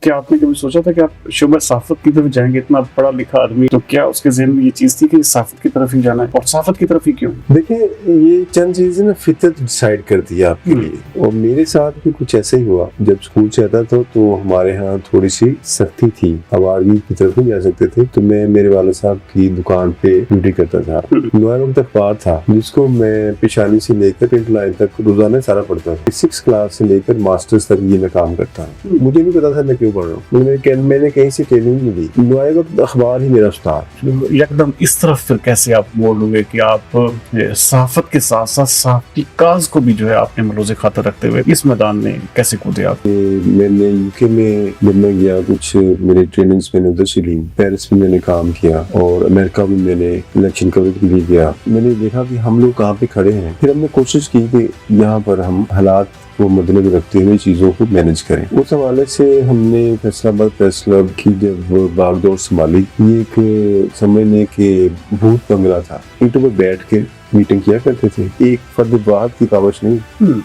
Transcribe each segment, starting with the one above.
क्या आपने कभी सोचा था कि आप शोबा साफत की तरफ जाएंगे? इतना पढ़ा लिखा आदमी, तो क्या उसके ज़हन में ये चीज थी कि साफत की तरफ ही जाना है, और साफत की तरफ ही क्यों? देखिए, ये चंद चीजें ना फितरत डिसाइड करती है आपके लिए, और मेरे साथ भी कुछ ऐसा ही हुआ। जब स्कूल से आता था तो हमारे यहाँ थोड़ी सी सख्ती थी, आवारगी की तरफ नहीं जा सकते थे। तो मैं मेरे वाले साहब की दुकान पे ड्यूटी करता था। नोया वक्त अखबार था जिसको मैं पेशानी से लेकर 10th लाइन तक रोजाना सारा पढ़ता था। 6 क्लास से लेकर मास्टर्स तक ये मैं काम करता हूँ। मुझे नहीं पता था मैं क्यों पढ़ रहा हूँ, मैंने कहीं से ट्रेनिंग नहीं ली। नोया वक्त अखबार ही मेरा उस्ताद। एकदम इस तरफ फिर कैसे आप मोड़ लोगे कि आप सहाफत के साथ साथ सहाफती काज को भी जो है आपने मलोज़े खातर रखते हुए इस मैदान में कैसे कूदे आप? मैंने यूके में जब मैं गया, कुछ मेरी ट्रेनिंग्स मैंने उधर से ली। पेरिस में मैंने काम किया और अमेरिका में मैंने इलेक्शन कवरेज के लिए गया। मैंने देखा कि हम लोग कहाँ पे खड़े हैं। फिर हमने कोशिश की कि यहाँ पर हम हालात को मद्देनजर रखते हुए चीजों को मैनेज करें। उस हवाले से हमने फैसलाबाद प्रेस क्लब की जब बागडोर संभाली, ये एक समझने के भूत बंगला था। ईंटों पर बैठ के मीटिंग किया करते थे। एक फर्द वाहद की कावश नहीं,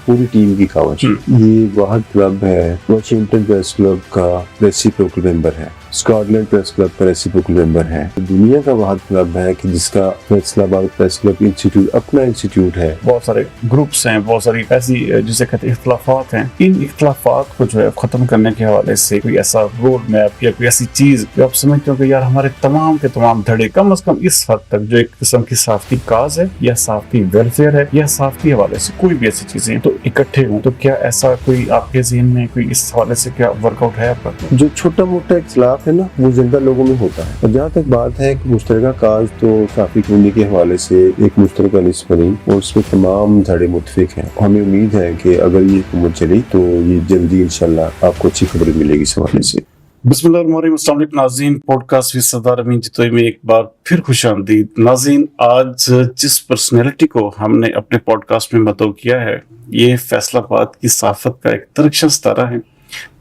पूरी टीम की कावश। ये वाहद क्लब है, वाशिंगटन प्रेस क्लब का रेसिप्रोकल मेंबर है, स्कॉटलैंड प्रेस क्लब का रेसिप्रोकल मेंबर है, दुनिया का वाहद क्लब है कि जिसका फैसलाबाद प्रेस क्लब इंस्टीट्यूट अपना इंस्टीट्यूट है। बहुत सारे ग्रुप्स हैं, बहुत सारी ऐसी जिसे कहते हैं इख्तलाफात हैं। इन इख्तलाफात को जो है खत्म करने के हवाले से कोई ऐसा रोड मैप या कोई ऐसी चीज जो आप समझते हो कि यार हमारे तमाम के तमाम धड़े कम से कम इस हद तक जो एक किस्म की साफती काज है या साफती वेलफेयर है या साफती हवाले से कोई भी ऐसी चीजें तो इकट्ठे हों, तो क्या ऐसा कोई आपके ज़हन में कोई इस हवाले से क्या वर्कआउट है आपका? जो छोटा मोटा इख्तलाफ है ना, वो जिंदा लोगों में होता है। और जहाँ तक बात है कि मुश्तरका काज, तो साफी कुंडी के हवाले से एक मुश्तरका लिस्ट बनी और उसमें तमाम धड़े मुतफिक हैं। हमें उम्मीद है कि अगर ये हुकूमत चली तो ये जल्दी इंशाल्लाह आपको अच्छी खबरें मिलेगी इस हवाले से। बिस्मिल्लाहिर्रहमानिर्रहीम। अस्सलाम वालेकुम नाज़रीन, पॉडकास्ट विद सरदार अमीन जितोई में एक बार फिर खुशामदीद। नाज़रीन, आज जिस पर्सनैलिटी को हमने अपने पॉडकास्ट में मदऊ किया है, ये फैसलाबाद की सहाफत का एक तरक्शा सितारा है।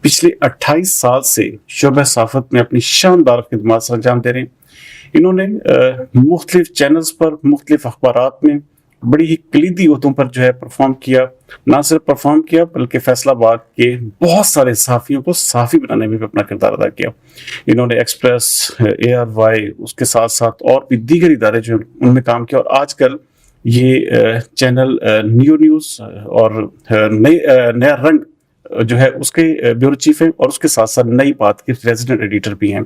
पिछले 28 साल से शोबा सहाफत में अपनी शानदार खिदमत सर अंजाम दे रहे हैं। इन्होंने मुख्तलिफ चैनल्स पर, मुख्तलिफ अखबारात में बड़ी ही कलीदी ओहदों पर जो है परफॉर्म किया। ना सिर्फ परफॉर्म किया बल्कि फैसलाबाद के बहुत सारे सहाफियों को सहाफी बनाने में भी अपना किरदार अदा किया। इन्होंने एक्सप्रेस, ARY, उसके साथ साथ और भी दीगर इदारे जो उनमें काम किया, और आजकल ये चैनल न्यू न्यूज़ और नया रंग जो है उसके ब्यूरो चीफ है, और उसके साथ साथ नई बात के रेजिडेंट एडिटर भी हैं।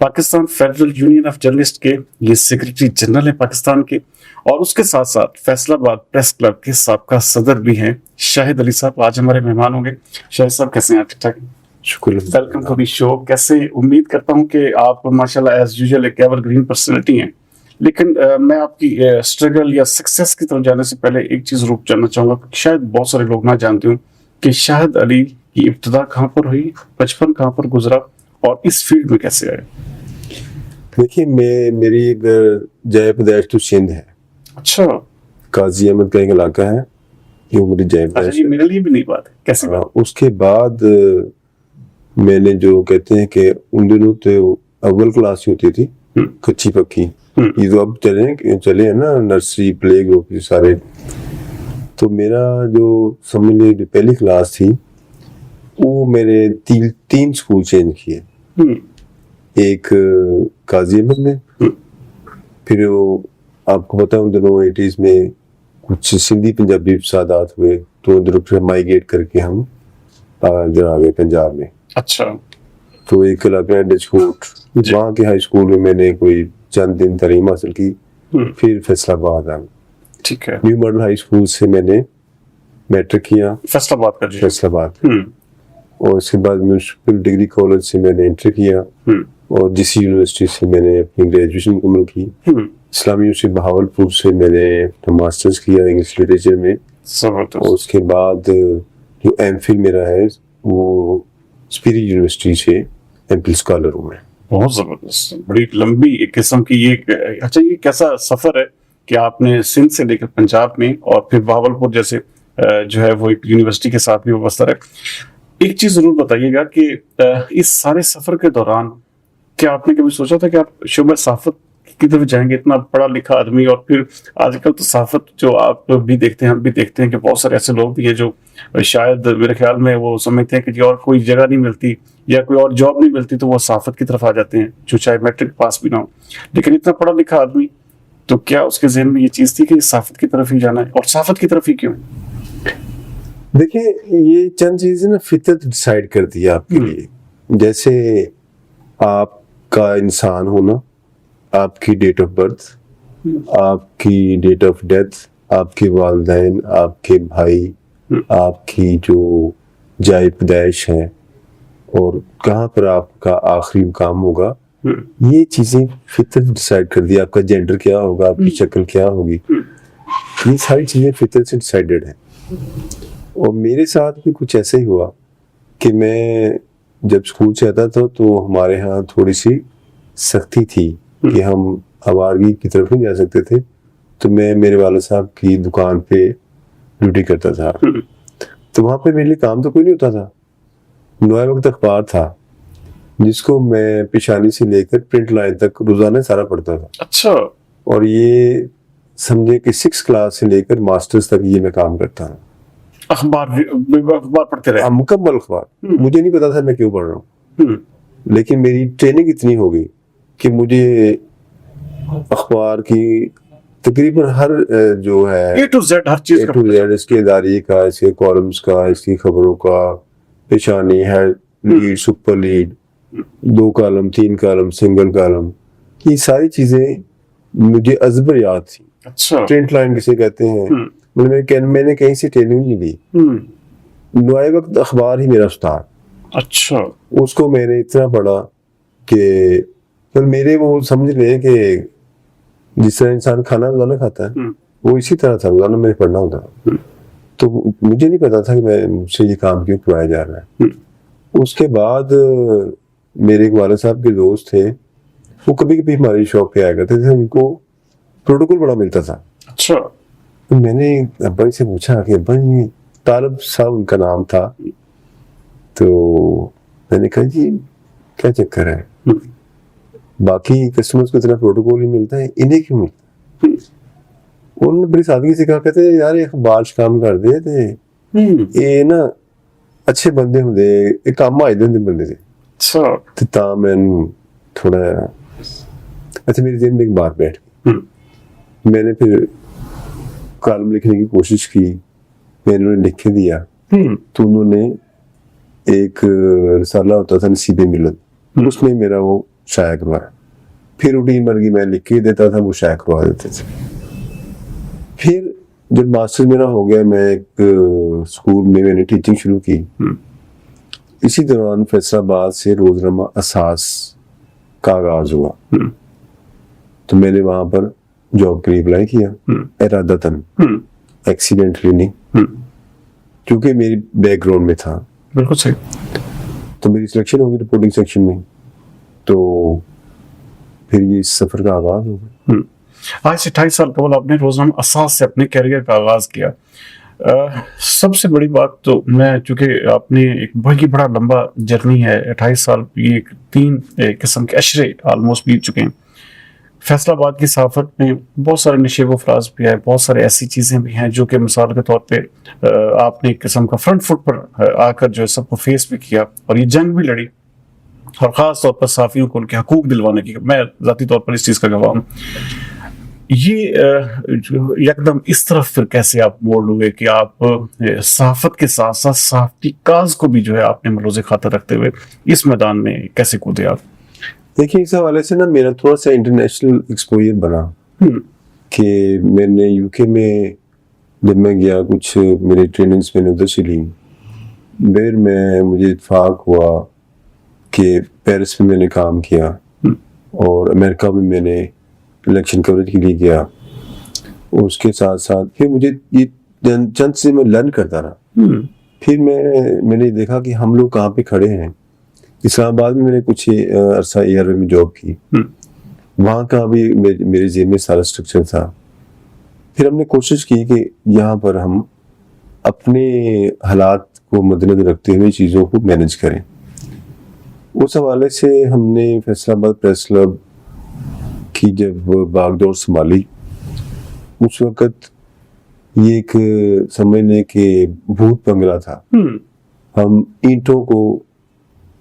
Pakistan federal union of journalist के ये सेक्रेटरी जनरल हैं पाकिस्तान के, और उसके साथ साथ फैसलाबाद प्रेस क्लब के साबका सदर भी हैं शाहिद अली साहब। आज हमारे मेहमान होंगे। शाहिद साहब, कैसे हैं आप? ठीक ठाक? शुक्र। Welcome to the show. कैसे? उम्मीद करता हूँ कि आप माशाल्लाह एज यूजुअल एक एवरग्रीन पर्सनैलिटी हैं, लेकिन मैं आपकी स्ट्रगल या सक्सेस की तरफ जाने से पहले एक चीज जरूर जानना चाहूंगा। शायद बहुत सारे लोग ना जानते हूँ कि शाहिद अली की इब्तिदा कहाँ पर हुई, बचपन कहाँ पर गुजरा, और इस फील्ड में कैसे आए? देखिए, मेरी एक जय पैदाइश तो सिंध है। अच्छा। काजी अहमद का एक इलाका है, ये मेरी जय पैदाइश। अच्छा, ये मेरे लिए भी नहीं बात है। कैसे बात? उसके बाद मैंने जो कहते हैं कि उन दिनों तो अव्वल क्लास ही होती थी, कच्ची पक्की। ये तो अब चले हैं ना, नर्सरी, प्ले ग्रुप, ये सारे। तो मेरा जो समझ लीजिए जो पहली क्लास थी, वो मैंने तीन स्कूल चेंज किए। एक काजी अहमद में, फिर वो आपको पता है उन दिनों 80s में कुछ सिंधी पंजाबी फसादात हुए, तो उधर फिर माइग्रेट करके हम इधर आ गए पंजाब में। अच्छा। तो एक इलाका डिस्कोट, वहाँ के हाई स्कूल में मैंने कोई चंद दिन तालीम हासिल की। फिर फैसलाबाद आ गए। ठीक है। न्यू मॉडल हाई स्कूल से मैंने मैट्रिक किया, फैसलाबाद का जी। फैसलाबाद। और उसके बाद म्यूनिसिपल डिग्री कॉलेज से मैंने एंट्री किया, और जीसी यूनिवर्सिटी से मैंने अपनी ग्रेजुएशन मुकम्मल की। इस्लामी यूनिवर्सिटी बहावलपुर से मैंने मास्टर्स किया इंग्लिश लिटरेचर में। और उसके बाद जो एमफिल मेरा है वो स्पिरी यूनिवर्सिटी से एमफिल स्कॉलर हूँ मैं। बहुत जबरदस्त, बड़ी लंबी एक किस्म की ये। अच्छा, ये कैसा सफर है कि आपने सिंध से लेकर पंजाब में और फिर बहावलपुर जैसे जो है वो एक यूनिवर्सिटी के साथ भी वाबस्ता है। एक चीज जरूर बताइएगा कि इस सारे सफर के दौरान क्या आपने कभी सोचा था कि आप शोबा सहाफत की तरफ जाएंगे, इतना पढ़ा लिखा आदमी, और फिर आजकल तो सहाफत जो आप भी देखते हैं, हम भी देखते हैं कि बहुत सारे ऐसे लोग भी हैं जो शायद मेरे ख्याल में वो समझते हैं कि जी और कोई जगह नहीं मिलती या कोई और जॉब नहीं मिलती तो वो सहाफत की तरफ आ जाते हैं, जो चाहे मैट्रिक पास भी ना हो। लेकिन इतना पढ़ा लिखा आदमी, तो क्या उसके जहन में ये चीज थी कि सहाफत की तरफ ही जाना है, और सहाफत की तरफ ही क्यों? देखिए, ये चंद चीजें ना फितरत डिसाइड करती है आपके लिए। जैसे आपका इंसान होना, आपकी डेट ऑफ बर्थ, आपकी डेट ऑफ डेथ, आपके वालिदैन, आपके भाई, आपकी जो जाए पैदाइश है और कहाँ पर आपका आखिरी मुकाम होगा, ये चीजें फितरत डिसाइड कर दी। आपका जेंडर क्या होगा, आपकी शक्ल क्या होगी, ये सारी चीजें फितरत से डिसाइडेड है। और मेरे साथ भी कुछ ऐसा ही हुआ कि मैं जब स्कूल से आता था तो हमारे यहाँ थोड़ी सी सख्ती थी कि हम आवारगी की तरफ नहीं जा सकते थे। तो मैं मेरे वाले साहब की दुकान पे ड्यूटी करता था, तो वहाँ पे मेरे लिए काम तो कोई नहीं होता था। नए वक्त अखबार था जिसको मैं पेशानी से लेकर प्रिंट लाइन तक रोजाना सारा पढ़ता था। अच्छा। और ये समझे कि 6 क्लास से लेकर मास्टर्स तक ये मैं काम करता था। अखबार पढ़ते रहे? मुकम्मल अखबार। मुझे नहीं पता था मैं क्यों पढ़ रहा हूँ, लेकिन मेरी ट्रेनिंग इतनी हो गई कि मुझे अखबार की तकरीबन हर जो है A to Z हर चीज A to Z, इसके इदारे का, इसके कॉलम्स का, इसकी खबरों का, पेशानी है, lead, super lead, 2 column, 3 column, single column, ये सारी चीजें मुझे अजबर याद थी। अच्छा। प्रिंट लाइन किसे कहते हैं, मैंने कहीं से ट्रेनिंग नहीं ली। नए वक्त अखबार ही मेरा उस्ताद। अच्छा। उसको मैंने इतना पढ़ा कि फिर मेरे वो समझ लें कि जिस तरह इंसान खाना रोजाना खाता है वो इसी तरह था, रोजाना मैंने पढ़ना होता। तो मुझे नहीं पता था कि मैं मुझसे ये काम क्यों करवाया जा रहा है। उसके बाद मेरे एक वाले साहब के दोस्त थे, वो कभी कभी हमारी शॉप पे आया करते थे, उनको प्रोटोकॉल बड़ा मिलता था। अच्छा। तो मैंने अब्बा से पूछा कि अब्बा ये तालब साहब उनका नाम था, तो मैंने कहा जी क्या चक्कर है, बाकी कस्टमर्स को इतना प्रोटोकॉल ही मिलता है, इन्हें क्यों मिलता है? उन्होंने बड़ी सादगी से कहा, कहते यार एक बारिश काम कर दे ते ये ना अच्छे बंदे होंगे, एक काम आए होंगे बंदे से। अच्छा। तो ता मैंने थोड़ा अच्छा मेरे दिल में एक बात बैठ गई। मैंने फिर कॉलम लिखने की कोशिश की, मैंने उन्हें लिख के दिया। तो उन्होंने एक रिसाला होता था नसीबे मिलत, उसमें मेरा वो शाया करवाया। फिर रूटीन बन गई, मैं लिख के देता था, वो शाया करवा देते थे। फिर जब मास्टर मेरा हो गया, मैं एक स्कूल में मैंने टीचिंग शुरू की। इसी दौरान फैसलाबाद से रोजनामा असास का आगाज हुआ। तो मैंने वहां पर जॉब के लिए अप्लाई किया, इरादतन, एक्सीडेंटली नहीं, क्योंकि मेरी बैकग्राउंड में था। बिल्कुल सही। तो मेरी सिलेक्शन होगी रिपोर्टिंग सेक्शन में, तो फिर ये सफर का आगाज हो गया। आज से 28 साल कबल आपने रोजनामा असास से अपने कैरियर का आगाज किया। सबसे बड़ी बात तो मैं, चूंकि आपने एक बहुत ही बड़ा लंबा जर्नी है, 28 साल, ये 3 किस्म के अशरे ऑलमोस्ट बीत चुके हैं। फैसलाबाद की सहाफत में बहुत सारे नशेब फराज भी है, बहुत सारे ऐसी चीज़ें भी हैं जो कि मिसाल के तौर पे आपने एक किस्म का फ्रंट फुट पर आकर जो है सबको फेस भी किया और ये जंग भी लड़ी, और ख़ास तौर पर सहाफ़ियों को उनके हकूक़ दिलवाने की। मैं ज़ाती तौर पर इस चीज़ का गवाह हूँ। ये एकदम इस तरफ फिर कैसे आप मोड़ हुए कि आप सहाफत के साथ साथ सहाफ़ती काज को भी जो है आपने मरोज़े खातर रखते हुए इस मैदान में कैसे कूदे आप? देखिए, इस हवाले से ना मेरा थोड़ा सा इंटरनेशनल एक्सपोजर बना कि मैंने यूके में जब मैं गया, कुछ मेरी ट्रेनिंग्स मैंने उधर से ली। फिर मुझे इत्फाक हुआ कि पेरिस में मैंने काम किया और अमेरिका में मैंने इलेक्शन कवरेज के लिए गया। उसके साथ साथ फिर मुझे ये चंद से मैं लर्न करता रहा। फिर मैंने देखा कि हम लोग कहाँ पे खड़े हैं। इस्लामाबाद में मैंने कुछ अरसा एयरवे में जॉब की, वहाँ का भी मेरे जेब में सारा स्ट्रक्चर था। फिर हमने कोशिश की कि यहाँ पर हम अपने हालात को मद्देनजर रखते हुए चीज़ों को मैनेज करें। उस हवाले से हमने फैसलाबाद प्रेस क्लब की जब बागडोर संभाली, उस वक्त ये एक समझ लें कि भूत बंगला था। हम ईंटों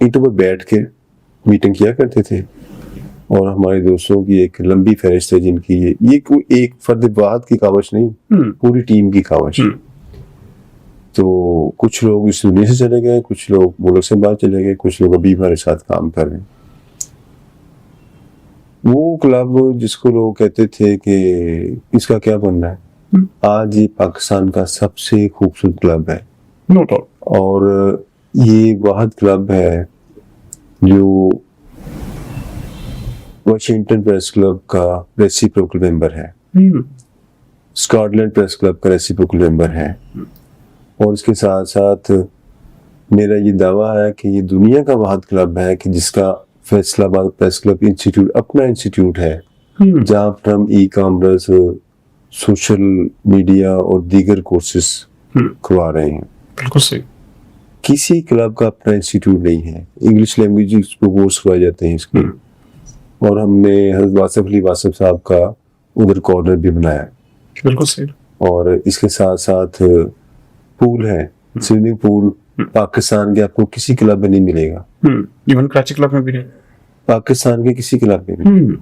पर बैठ के मीटिंग किया करते थे और हमारे दोस्तों की एक लंबी फहरिस्त है जिनकी ये कोई एक फर्द वाहद की कावश नहीं, पूरी टीम की कावश। तो कुछ लोग इस दुनिया से चले गए, कुछ लोग मुल्क से बाहर चले गए, कुछ लोग अभी हमारे साथ काम कर रहे हैं। वो क्लब जिसको लोग कहते थे कि इसका क्या बनना है, आज ये पाकिस्तान का सबसे खूबसूरत क्लब है। No doubt. और ये वाहिद क्लब है जो वाशिंगटन प्रेस क्लब का रेसिप्रोकल मेंबर है, स्कॉटलैंड प्रेस क्लब का रेसिप्रोकल मेंबर है। और इसके साथ साथ मेरा ये दावा है कि ये दुनिया का वाहिद क्लब है कि जिसका फैसलाबाद प्रेस क्लब इंस्टीट्यूट अपना इंस्टीट्यूट है, जहाँ पर हम ई कॉमर्स, सोशल मीडिया और दीगर कोर्सेस करवा रहे हैं। बिल्कुल सही। किसी क्लब का अपना इंस्टीट्यूट नहीं है। इंग्लिश लैंग्वेज कोर्स करवाए जाते हैं इसके। और हमने हज़रत वासिफ अली वासिफ साहब का उधर कॉर्नर भी बनाया। बिल्कुल सही। और इसके साथ साथ पूल है, स्विमिंग पूल पाकिस्तान के आपको किसी क्लब में नहीं मिलेगा। इवन कराची क्लब में भी नहीं, पाकिस्तान के किसी क्लब में नहीं।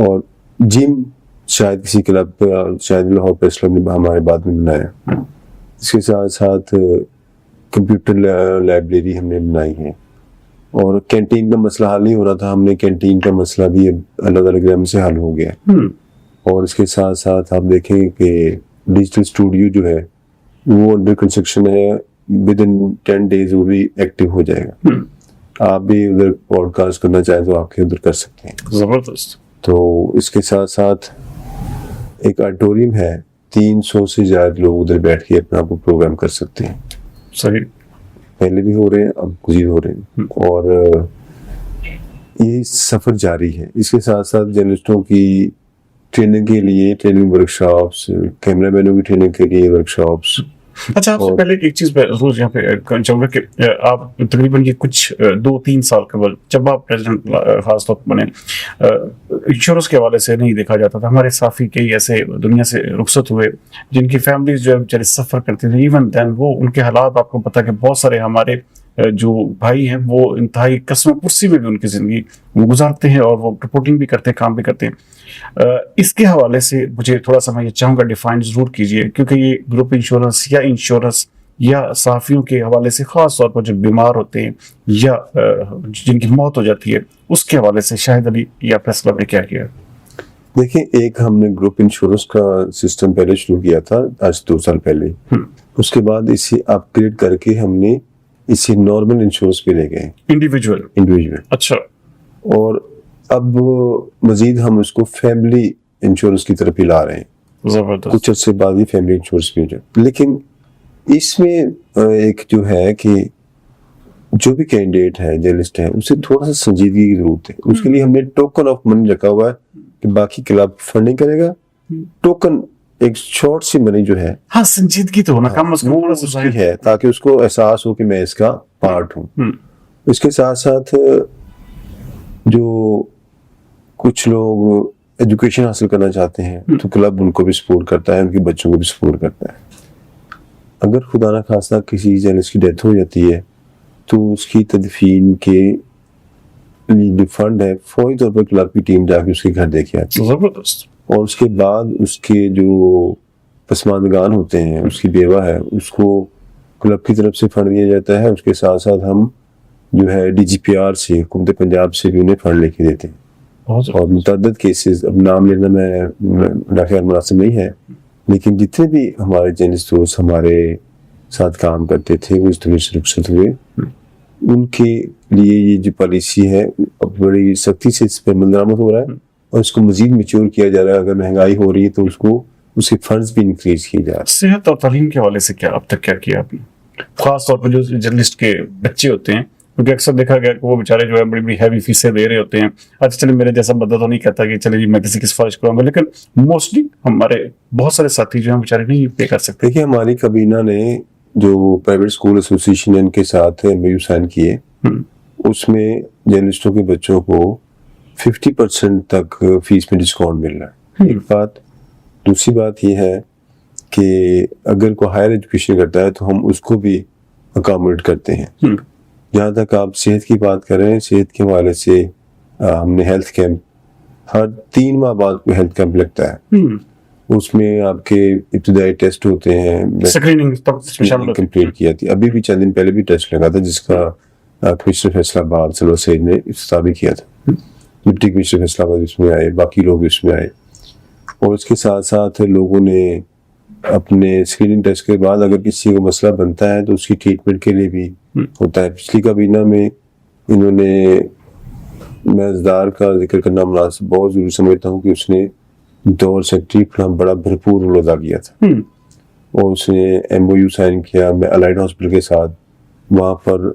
और जिम शायद किसी क्लब, शायद लाहौर प्रेस क्लब ने हमारे बाद में बनाया। इसके साथ साथ कंप्यूटर लाइब्रेरी हमने बनाई है। और कैंटीन का मसला हल नहीं हो रहा था, हमने कैंटीन का मसला भी अलग अलग ग्राम से हल हो गया। और इसके साथ साथ आप देखें कि डिजिटल स्टूडियो जो है वो अंडर कंस्ट्रक्शन है, विद इन 10 days वो भी एक्टिव हो जाएगा। आप भी उधर पॉडकास्ट करना चाहें तो आपके उधर कर सकते हैं। जबरदस्त। तो इसके साथ साथ एक ऑडिटोरियम है, 300 से ज्यादा लोग उधर बैठ के अपना प्रोग्राम कर सकते हैं। सही। पहले भी हो रहे हैं, अब मज़ीद हो रहे हैं। और ये सफर जारी है। इसके साथ साथ जर्नलिस्टों की ट्रेनिंग के लिए ट्रेनिंग वर्कशॉप्स, कैमरामैनों की ट्रेनिंग के लिए वर्कशॉप्स। अच्छा, आपसे पहले एक चीज जरूर यहाँ पे चाहूंगा कि आप तकरीबन ये कुछ 2-3 साल कबल जब आप प्रेसिडेंट खास तौर पर बने, इंश्योरेंस के हवाले से नहीं देखा जाता था। हमारे साथी कई ऐसे दुनिया से रुखसत हुए जिनकी फैमिलीज जो है बेचारे सफर करते थे। इवन देन वो उनके हालात आपको पता कि बहुत सारे हमारे जो भाई हैं वो इंतहाई कस्म पुरसी में भी उनकी जिंदगी गुजारते हैं और वो रिपोर्टिंग भी करते हैं, काम भी करते हैं। इसके हवाले से मुझे थोड़ा सा मैं ये चाहूँगा डिफाइन जरूर कीजिए, क्योंकि ये ग्रुप इंश्योरेंस या इंश्योरेंस या सहाफ़ियों के हवाले से खास तौर पर जब बीमार होते हैं या जिनकी मौत हो जाती है, उसके हवाले से शाहिद अली या प्रेस क्लब ने क्या किया? देखिए, एक हमने ग्रुप इंश्योरेंस का सिस्टम पहले शुरू किया था आज 2 साल पहले। उसके बाद इसे अपग्रेड करके हमने इसे नॉर्मल इंश्योरेंस पे ले गए, इंडिविजुअल। अच्छा। और अब मजीद हम उसको फैमिली इंश्योरेंस की तरफ ही ला रहे हैं। जबरदस्त। कुछ अर्से बाद ही फैमिली इंश्योरेंस भी हो जाए। लेकिन इसमें एक जो है कि जो भी कैंडिडेट है, जर्नलिस्ट है, उसे थोड़ा सा संजीदगी की जरूरत है। उसके लिए हमने टोकन ऑफ मनी रखा हुआ है कि बाकी क्लब फंडिंग करेगा, टोकन एक शॉर्ट सी मनी जो है, हाँ, संजीदगी तो होना कम से कम वो उसकी है, ताकि उसको एहसास हो कि मैं इसका पार्ट हूँ। इसके साथ साथ जो कुछ लोग एजुकेशन हासिल करना चाहते हैं तो क्लब उनको भी सपोर्ट करता है, उनके बच्चों को भी सपोर्ट करता है। अगर खुदा ना खास्ता किसी जर्नलिस्ट की डेथ हो जाती है तो उसकी तदफीन के लिए जो फंड है फौरी तौर पर क्लब की टीम जाके उसके घर देके आती है। जबरदस्त। और उसके बाद उसके जो पसमानदगान होते हैं, उसकी बेवा है, उसको क्लब की तरफ से फंड दिया जाता है। उसके साथ साथ हम जो है DGPR से, हुकूमत पंजाब से भी उन्हें फंड लेके देते हैं। और मुतअद्दिद केसेस, अब नाम लेना मैं ख़ैर मुनासिब नहीं है, लेकिन जितने भी हमारे जर्नलिस्ट दोस्त हमारे साथ काम करते थे वो इस दुनिया से रुखसत हुए, उनके लिए ये जो पॉलिसी है अब बड़ी सख्ती से इस पर अमल हो रहा है और इसको मजीद मैच्योर किया जा रहा है। अगर महंगाई हो रही है तो उसको उसके फंड्स भी इंक्रीज किए जा रहे हैं। सेहत और तालीम के हवाले से क्या अब तक क्या किया आपने, खास तौर पर जो जर्नलिस्ट के बच्चे होते हैं? क्योंकि अक्सर देखा गया कि वो बेचारे जो है बड़ी बड़ी हैवी फीसें दे रहे होते हैं। अच्छा, चलिए मेरे जैसा बंदा तो नहीं कहता कि चलिए मैं किसी की सिफारिश करूंगा, लेकिन मोस्टली हमारे बहुत सारे साथी जो हैं बेचारे नहीं पे कर सकते। देखिए, हमारी कबीना ने जो प्राइवेट स्कूल एसोसिएशन इनके साथ MOU साइन किए, उसमें जर्नलिस्टों के बच्चों को 50% तक फीस में डिस्काउंट मिल रहा है। एक बात। दूसरी बात ये है कि अगर कोई हायर एजुकेशन करता है तो हम उसको भी अकोमोडेट करते हैं। जहाँ तक आप सेहत की बात कर रहे हैं, सेहत के हवाले से हमने हेल्थ कैंप हर 3 माह बाद में हेल्थ कैंप लगता है। उसमें आपके इब्तिदाई टेस्ट होते हैं, स्क्रीनिंग तब शामिल होती है। कंप्लीट किया थी। अभी भी चंद दिन पहले भी टेस्ट लगा था जिसका कमिश्नर फैसलाबाद सलवा सईद ने इफ्तिताह भी किया था। डिप्टी कमिश्नर फैसलाबाद इसमें आए, बाकी लोग इसमें आए, और उसके साथ साथ लोगों ने अपने स्क्रीनिंग टेस्ट के बाद अगर किसी को मसला बनता है तो उसकी ट्रीटमेंट के लिए भी होता है। पिछली काबीना में इन्होंने, मैं ज़दार का जिक्र करना मुनासिब बहुत जरूरी समझता हूँ कि उसने दौर सेक्रेटरी पर बड़ा भरपूर रोल अदा किया था, और उसने MOU साइन किया मैं अलाइड हॉस्पिटल के साथ। वहाँ पर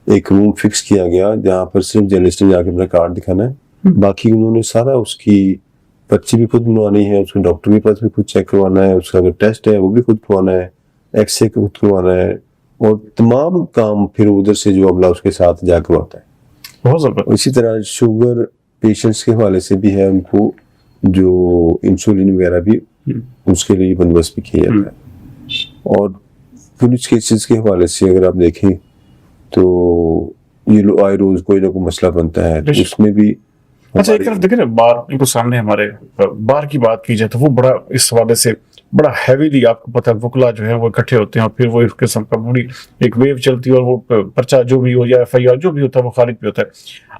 एक रूम फिक्स किया गया जहाँ पर सिर्फ जर्नलिस्ट ने जाके अपना कार्ड दिखाना है, बाकी उन्होंने सारा उसकी पर्ची भी खुद बनवानी है, उसके डॉक्टर के पास भी खुद चेक करवाना है, उसका अगर टेस्ट है वो भी खुद करवाना है, एक्सरे खुद करवाना है, और तमाम काम फिर उधर से जो अमला उसके साथ जा करवाता है। बहुत जबरदस्त। इसी तरह शुगर पेशेंट्स के हवाले से भी है, उनको जो इंसुलिन वगैरह भी उसके लिए बंदोबस्त भी किया जाता है। और पुलिस केसेस के हवाले से अगर आप देखें तो ये आए रोज कोई ना कोई मसला बनता है, तो उसमें भी अच्छा, एक तरफ देखें ना, बार बिल्कुल सामने हमारे बार की बात की जाए तो वो बड़ा इस हवाले से बड़ा हैवीली, आपको पता है, वकला जो है वो इकट्ठे होते हैं और फिर वो इस किस्म का बड़ी एक वेव चलती है और वो पर्चा जो भी हो या FIR जो भी होता है वो खारिज भी होता है।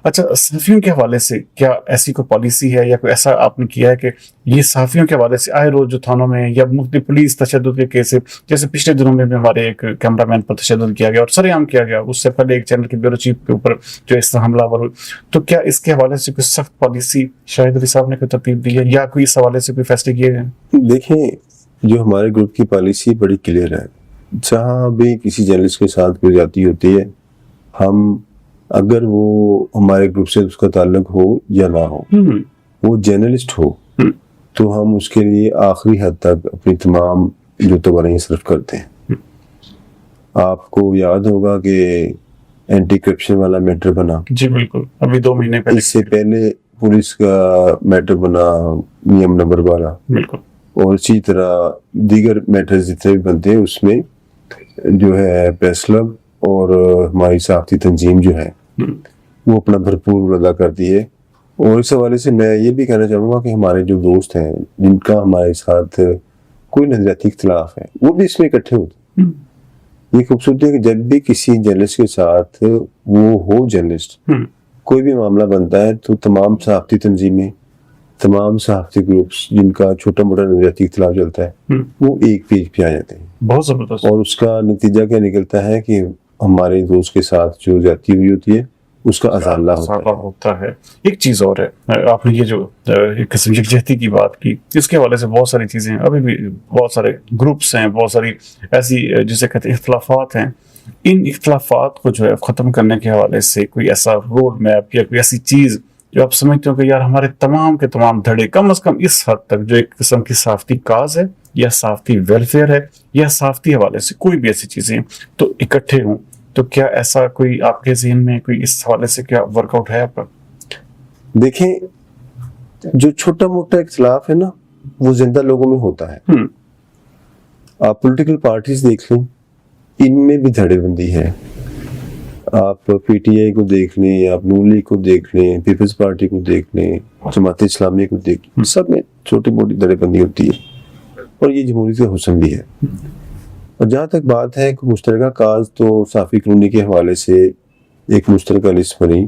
अच्छा, सहाफियों के हवाले से क्या ऐसी कोई पॉलिसी है या कोई ऐसा आपने किया है कि ये सहाफियों के हवाले से आए रोज जो थानों में या मुख्तलिफ पुलिस तशद्दुद के केस, जैसे पिछले दिनों में भी हमारे एक कैमरामैन पर तशद्दुद किया गया और सरेआम किया गया, उससे पहले एक चैनल के ब्यूरो चीफ के ऊपर जो इस हमलावर हुए, तो क्या इसके हवाले से कोई सख्त पॉलिसी शाहिद अली साहब ने कोई तरतीब दी है या कोई इस हवाले से कोई फैसले किए गए? देखें, जो हमारे ग्रुप की पॉलिसी बड़ी क्लियर है। जहाँ भी किसी जर्नलिस्ट के साथ कोई जाती होती है, हम अगर वो हमारे ग्रुप से उसका ताल्लुक हो या ना हो, वो जर्नलिस्ट हो, तो हम उसके लिए आखिरी हद तक अपनी तमाम जो तवानाई सर्फ करते हैं। आपको याद होगा कि एंटी करप्शन वाला मैटर बना, जी बिल्कुल, अभी 2 महीने पहले। इससे पहले पुलिस का मैटर बना नियम नंबर वाला, बिल्कुल, और इसी तरह दीगर मैटर्स जितने भी बनते हैं उसमें जो है प्रेस क्लब और हमारी सहाफ़ती तंजीम जो है वो अपना भरपूर अदा करती है। और इस हवाले से मैं ये भी कहना चाहूँगा कि हमारे जो दोस्त हैं जिनका हमारे साथ कोई नजरियाती इख्तिलाफ है, वो भी इसमें इकट्ठे होते हैं। ये खूबसूरती है कि जब भी किसी जर्नलिस्ट के साथ वो हो जर्नलिस्ट कोई भी मामला बनता है तो तमाम सहाफ़ती तंजीमें, तमाम सहाफ़ती ग्रुप्स जिनका छोटा मोटा नजरियाती इख्तिलाफ चलता है वो एक पेज पे आ जाते हैं। बहुत जबरदस्त। और उसका नतीजा क्या निकलता है कि हमारे दोस्त के साथ जो ज्यादती हुई होती है उसका अजाला होता है। एक चीज और है, आपने ये जो एक किस्म यकजहती की बात की, इसके हवाले से बहुत सारी चीजें अभी भी बहुत सारे ग्रुप्स हैं, बहुत सारी ऐसी जिसे कहते हैं इख्तिलाफात हैं। इन इख्तिलाफात को जो है खत्म करने के हवाले से कोई ऐसा रोड मैप या कोई ऐसी चीज जो आप समझते हो कि यार हमारे तमाम के तमाम धड़े कम से कम इस हद तक जो एक किस्म की सहाफ़ती काज है या सहाफ़ती वेलफेयर है या सहाफ़ती हवाले से कोई भी ऐसी चीजें तो इकट्ठे हों, तो क्या ऐसा कोई आपके ज़हन में कोई इस हवाले से क्या वर्कआउट है आपका? देखें, जो छोटा मोटा इख्तिलाफ है ना वो जिंदा लोगों में होता है। आप पॉलिटिकल पार्टीज देख लें, इनमें भी धड़ेबंदी है। आप PTI को देख लें, आप नून लीग को देख लें, पीपल्स पार्टी को देख लें, जमात इस्लामी को देख लें, सब में छोटी मोटी धड़ेबंदी होती है और ये जमहूरियत का हुस्न भी है। और जहाँ तक बात है कि मुश्तरका काज, तो साफ़ी कॉलोनी के हवाले से एक मुश्तरका लिस्ट बनी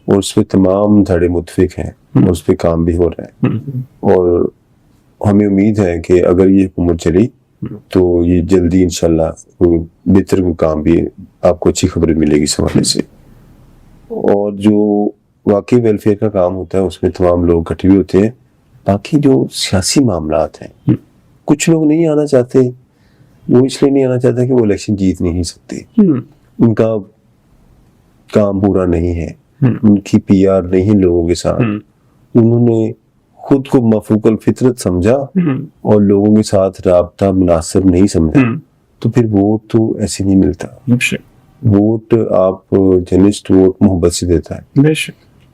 और उस पर तमाम धड़े मुत्तफिक हैं और उस पर काम भी हो रहा है। और हमें उम्मीद है कि अगर ये हुकूमत चली तो ये जल्दी इंशाल्लाह बेहतर काम भी आपको अच्छी खबरें मिलेगी इस हवाले से। और जो वाकई वेलफेयर का काम होता है उसमें तमाम लोग इकट्ठे भी होते हैं। बाकी जो सियासी मामलात हैं, कुछ लोग नहीं आना चाहते, वो इसलिए नहीं आना चाहते कि वो इलेक्शन जीत नहीं सकते, उनका काम पूरा नहीं है, उनकी PR नहीं है लोगों के साथ, उन्होंने खुद को मफरूकल फितरत समझा और लोगों के साथ राब्ता मुनासिब नहीं समझा, तो फिर वोट तो ऐसे नहीं मिलता। वोट आप जर्नलिस्ट वोट मोहब्बत से देता है।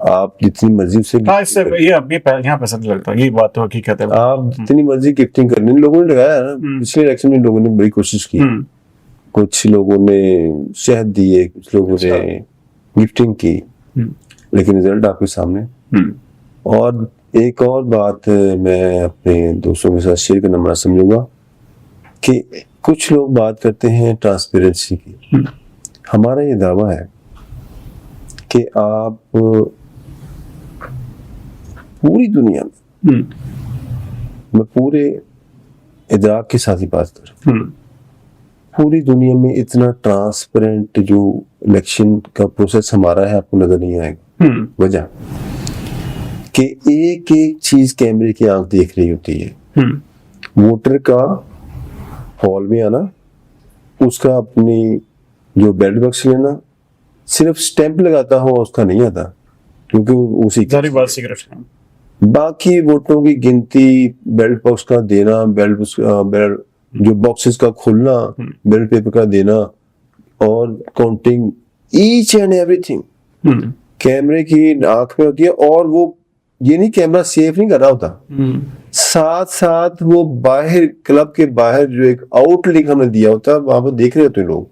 आप जितनी मर्जी उससे हाँ, इससे ये यहाँ पैसा नहीं लगता, ये बात तो हकीकत है। आप जितनी मर्जी गिफ्टिंग करनी, लोगों ने लगाया ना, पिछले इलेक्शन में लोगों ने बड़ी कोशिश की, कुछ लोगों ने शहद दिए, कुछ लोगों ने गिफ्टिंग की, लेकिन रिजल्ट आपके सामने। और एक और बात मैं अपने दोस्तों के साथ शेयर करना बड़ा समझूंगा कि कुछ लोग बात करते हैं ट्रांसपेरेंसी की। हमारा ये दावा है कि आप पूरी दुनिया में, मैं पूरे इदराक के साथ ही बात कर रहा हूं, पूरी दुनिया में इतना ट्रांसपेरेंट जो इलेक्शन का प्रोसेस हमारा है आपको नजर नहीं आएगा। वजह कि एक एक चीज कैमरे की आंख देख रही होती है। वोटर का हॉल में आना, उसका अपनी जो बैलेट बॉक्स लेना, सिर्फ स्टैंप लगाता हुआ उसका नहीं आता, क्योंकि उसी बाकी वोटों की गिनती, बैलेट बॉक्स का देना, बैलेट जो बॉक्सेस का खुलना, बैलेट पेपर का देना और काउंटिंग, ईच एंड एवरीथिंग कैमरे की आंख में होती है। और वो ये नहीं कैमरा सेफ नहीं कर रहा होता, साथ साथ वो बाहर क्लब के बाहर जो एक आउटलिंक हमने दिया होता है वहां पर देख रहे होते हैं लोग।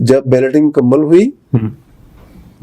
जब बैलेटिंग मुकम्मल हुई,